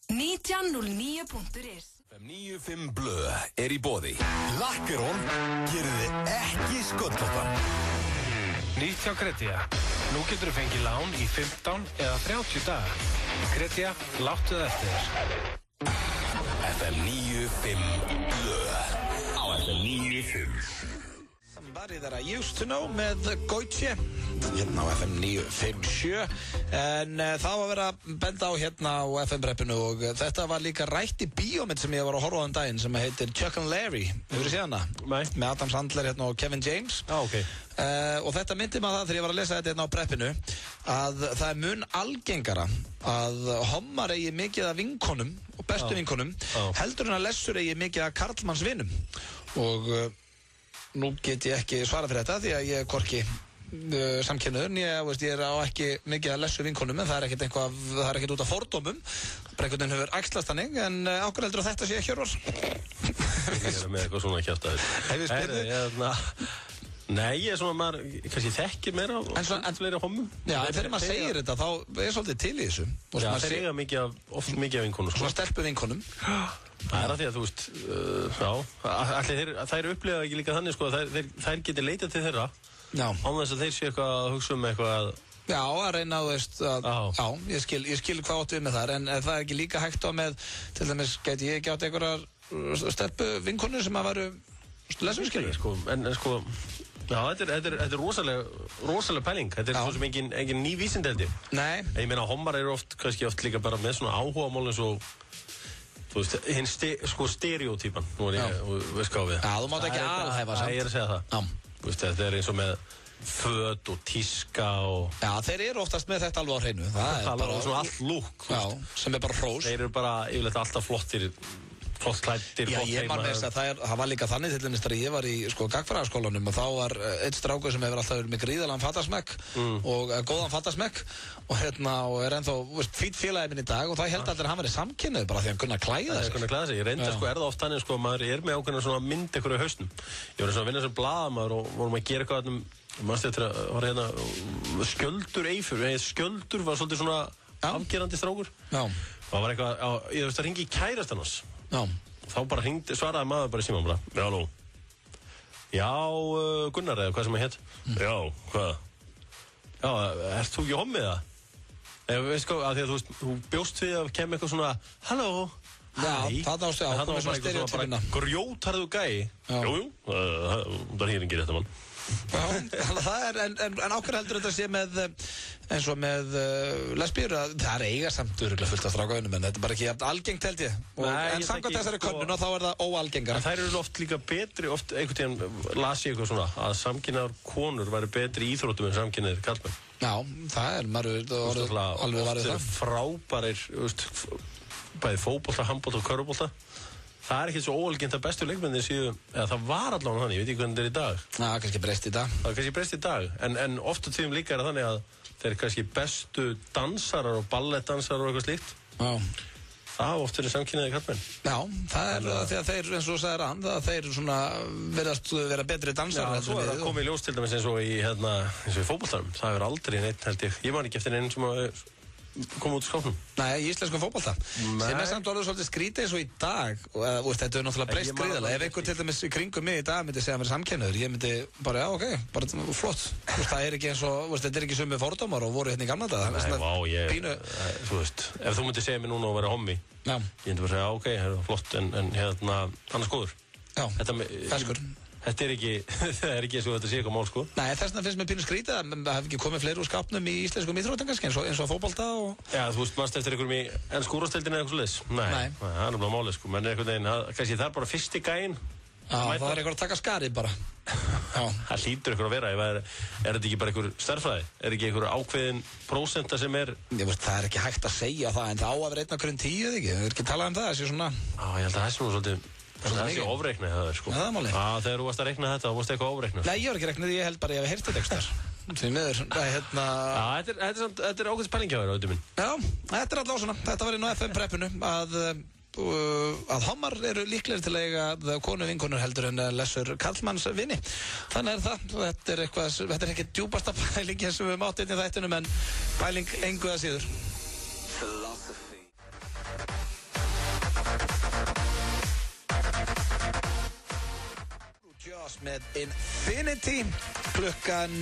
1909.is. 95 Blöð er í boði. Lakkerón gerir þið ekki sköllóttan. Nýtt hjá Kretia. Nú getur þú fengið lán í 15 eða 30 daga. Kretia, láttu það eftir þér. FM 95 Blöð á FM 95. Somebody that I used to know með Goitje hérna á FM 957 en þá að vera benda á hérna á FM-breppinu og þetta var líka rætt í bíómynd sem ég var að horfa á daginn sem heitir Chuck and Larry. Hefur þið séð hana? Nei. Með Adam Sandler hérna og Kevin James. Ok. Og þetta myndi maður það þegar ég var að lesa þetta hérna á breppinu að það er mun algengara að hommar eigi mikið af vinkonum og bestu vinkonum heldur en að lessur eigi mikið af karlmannsvinum og nú get ég ekki svara fyrir þetta því að ég er hvorki samkynniður ég er á ekki mikið að lessu vinkonum en það er ekkert út af fordómum bara einhvern veginn hefur æxlast þannig en ákveð heldur að þetta sé Hjörvar Ég er með eitthvað svona kjátt að Hefur spyrðið? Nei, ég svona, maður kannski þekkir meira á fleiri hommum. Já, en þegar maður segir þetta, þá er svolítið til í þessu. Já, þeir eiga oft mikið af vinkonum. Svona stelpu vinkonum. Það er að því að, þú veist, þær upplifa ekki líka þannig, sko, þær geti leitað til þeirra. Já. Án þess að þeir séu eitthvað að hugsa eitthvað. Já, að reyna, þú veist, já, ég skil hvað áttu við með þar, en það er ekki líka hægt á með, til dæmis, geti ég ekki átt einhverjar stelpu vinkonur sem að varu lesbískir, sko, en sko, já, þetta er rosalega pæling. Þetta er svo sem engin ný vísindi, held ég. Nei. En ég meina, hommar eru kannski oft líka bara með svona áhugamál eins og, þú veist, hinn stereotypan. Nú er ég, veist hvað við. Já, þú mátt ekki alhæfa samt. Já, ég er að segja það. Já. Þú veist, þetta er eins og með föt og tíska og... Já, þeir eru oftast með þetta alveg á hreinu. Það er bara... svona allt lúk. Já, sem er bara hrós. Þeir eru bara yfirleitt alltaf flott klæddir, Já, ég man veist að það var líka þannig til dæmis þegar ég var í gagfræðaskólanum og þá var einn strákur sem hefur alltaf verið með gríðalan fattasmekk og góðan fattasmekk og er ennþá fýtt félagi minn í dag og það held allir að hann verið samkynniður bara því að hann kunna klæða sig. Ég reyndi sko, er það oft þannig sko, maður er með ákveðna svona mynd ykkur í hausnum. Ég var eins og að vinna sem blaðamaður og vorum að gera eitthvað mannstu eftir að var hérna Skjöldur Eifur, Skjöldur var svolítið svona afgerandi strákur. Já. Og það var eitthvað, ég þurfti að ringa í kærastan hans. Já. Þá bara svaraði maður bara í símann bara, já, nú. Já, Gunnar eða hvað sem það hétt. Já, hvað? Já, ert þú ekki hommið það? Eða, veist hvað, að því að þú bjóst við að kemur eitthvað svona, halló. Já, það ástu á, komið svona stereotypina. Grjótarðu gæi. Jú, það er hér engir þetta mann. Já, það er, en ákveð heldur þetta sé með, eins og með lesbíur, það er eiga samt örugglega fullt af strákaunum, en þetta er bara ekki jafn algengt held ég. En samkvæmt þessari könnun og þá er það óalgengara. Þær eru oft líka betri, oft einhvern tíðan las ég eitthvað svona, að samkynnaðar konur væri betri í íþróttum en samkynnaðir karlmenn. Já, það er, maður alveg varðið það. Frábærir, bæði fótbolta, handbolta og körfubolta. Það er ekki svo óalgengt að bestu leikmennir séu, eða það var allavega þannig, ég veit ekki hvernig þetta er í dag. Já, kannski breyst í dag. Það er kannski breyst í dag, en oft á tíðum líka er það þannig að þeir eru kannski bestu dansarar og ballettdansarar og eitthvað slíkt. Já. Það hafa oft verið samkynniðir karlmenn. Já, það er því að þeir, eins og sagði hann, að þeir svona verðast vera betri dansarar. Já, svo er það komið í ljós til dæmis eins og í fótboltanum. Það hefur aldrei neitt, held ég. Ég man ekki eftir einn sem koma út í skápnum. Nei, í íslenskum fótbolta. Sem samt orðið svolítið skrítið eins og í dag. Þetta er náttúrulega breyst gríðarlega. Ef einhver til dæmis í kringum mig í dag myndi segja að vera samkynniður, ég myndi bara, já, ok, bara flott. Það er ekki eins og, þetta er ekki sömu fordómar og voru hérna í gamla daga. Nei, þú veist, ef þú myndi segja mér núna að vera hommi, ég myndi bara segja, ok, það er flott, en annars góður. Já, ferskur. Þetta er ekki, það er ekki eins og þetta sé eitthvað mál, sko. Nei, þess vegna finnst mér pínu skrítið að það hef ekki komið fleiri úr skápnum í íslenskum íþróttum kannski, eins og fótbolta og... Já, þú veist, mannst eftir einhverjum í ensku úrvalsdeildinni eða eitthvað svoleiðis? Nei, það er náttúrulega málið, sko, menn er einhvern veginn, kannski það er bara fyrsti gæinn. Já, það er eitthvað að taka skarið bara. Já. Það hlýtur eitthvað að vera, er þetta ekki bara einhver stærðfræði? Er ekki einhver ákveðin prósenta sem er... Það er ekki hægt að segja það, en það á að vera 1 af hverjum 10, eða ekki? Það er ekki talað um það, þessi svona... Já, ég held að það sé nú svolítið... Það er ekki ofreiknað það, sko. Það er málið. Þegar þú varst að reikna þetta, þú varst eitthvað ofreiknað. Nei, ég var ekki reiknað, ég held bara að ég hef heyrt þetta eitthvað. Því miður, Þetta er ákveðs pæling hjá þér, auðvitað minn. Já, þetta er allavega svona. Þetta var inn á FM-preppinu að hommar eru líklegir til að eiga konu vinkonur heldur en lesur karlmanns vini. Þannig er það. Þetta er ekki djúpasta pælingin sem við höfum átt inn í þættinum, en pæling engu að síður. Með Infinity klukkan,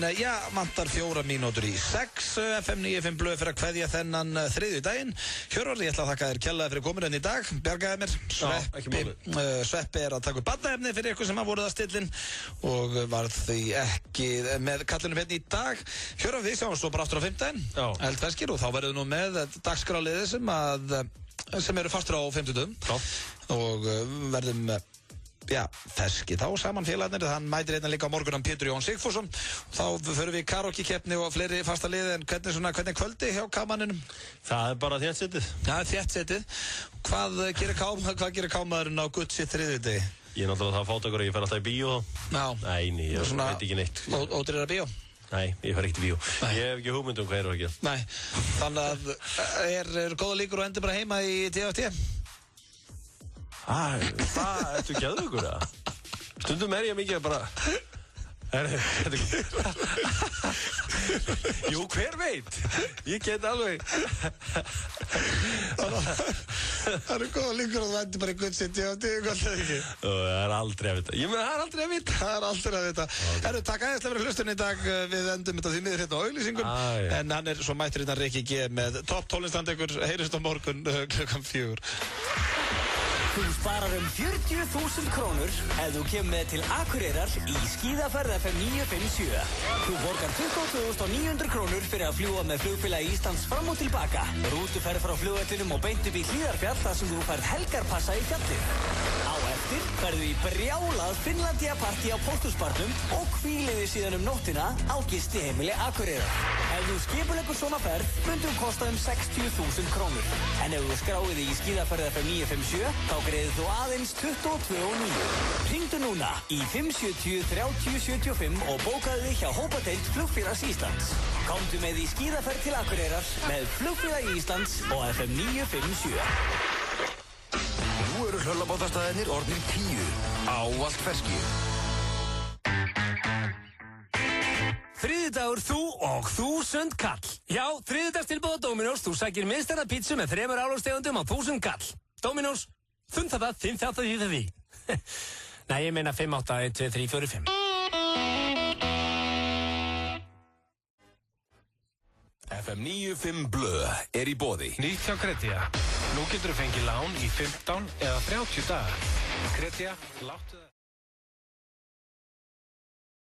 vantar 4 mínútur í 6 FM 95 blöð fyrir að kveðja þennan þriðju daginn. Hjörvar, ég ætla að þakka þér kjallaði fyrir komin enn í dag, bjargaði mér. Sveppi er að taka upp barnaefni fyrir ykkur sem að voruð að stillin og var því ekki með kallinum hérna í dag. Hjörvar, við sjáum svo bara aftur á 5. Eldveskir og þá verðum nú með dagskráliði sem eru fastur á 50 og verðum ferski þá saman félagarnir. Hann mætir einnig líka á morgun Pétur Jón Sigfússon. Þá förum við karaoke-keppni og fleiri fasta liði. En hvernig kvöldi hjá K-manninum? Það er bara þéttsetið. Það er þéttsetið. Hvað gerir K-maðurinn á Gutsi þriðjudegi? Ég er náttúrulega það fátakur að ég fer alltaf í bíó. Nei, ég veit ekki neitt. Ódýrara bíó? Nei, ég fer ekkert í bíó. Ég hef ekki hugmynd hvað er að gera. Nei, þannig að er góða líkur og endur bara heima í DFT? Það ertu geðveikur, eða? Stundum er ég mikið að bara... Jú, hver veit? Ég get alveg. Það eru góða líkur að þú endur bara í Good City og Diggold eða ekki. Það er aldrei að vita. Ég meina, það er aldrei að vita. Það er aldrei að vita. Herru, takk aðeinslega fyrir hlustunni í dag. Við endum þetta því miður hérna á auglýsingum. En hann er svo mættur hérna Rikki G með topp tónlisland ykkur. Heyrist á morgun klukkan 4. Þú sparar 40.000 krónur ef þú kemur með til Akureyrar í skíðaferð FM 957. Þú borgar 22.900 krónur fyrir að fljúga með flugfélagi Íslands fram og tilbaka. Rútuferð frá flugvellinum og beint upp í Hlíðarfjall þar sem þú færð helgarpassa í fjallið. Á eftir ferðu í brjálað Finnlandia-partí á Pósthúsbarnum og hvíliði síðan nóttina á gistiheimili Akureyrar. Ef þú skipuleggur svona ferð, myndum kosta 60.000 krónur. En ef þú skráið í skíðaferð FM 957, þá greiðir þú aðeins 22.900. Hringdu núna í 570-3075 og bókaðu þig hjá hópadeild Flugfélags Íslands. Komdu með í skíðaferð til Akureyrar með Flugfélagi Íslands og FM 957. Nú eru hlöllabátastæðinir orðnir 10. Ávallt ferskir. Þriðjudagur þú og 1000 kall. Já, þriðjudagstilboð á Dominos. Þú sækir minnstæða pítsu með 3 álagstegundum á 1000 kall. Dominos, 5 því. Nei, ég meina 5, 8, 1, 2, 3, 4, 5. FM 95 Blö er í boði. Nýtt hjá Kretia. Nú getur þú fengið lán í 15 eða 30 daga. Kretia, láttu það.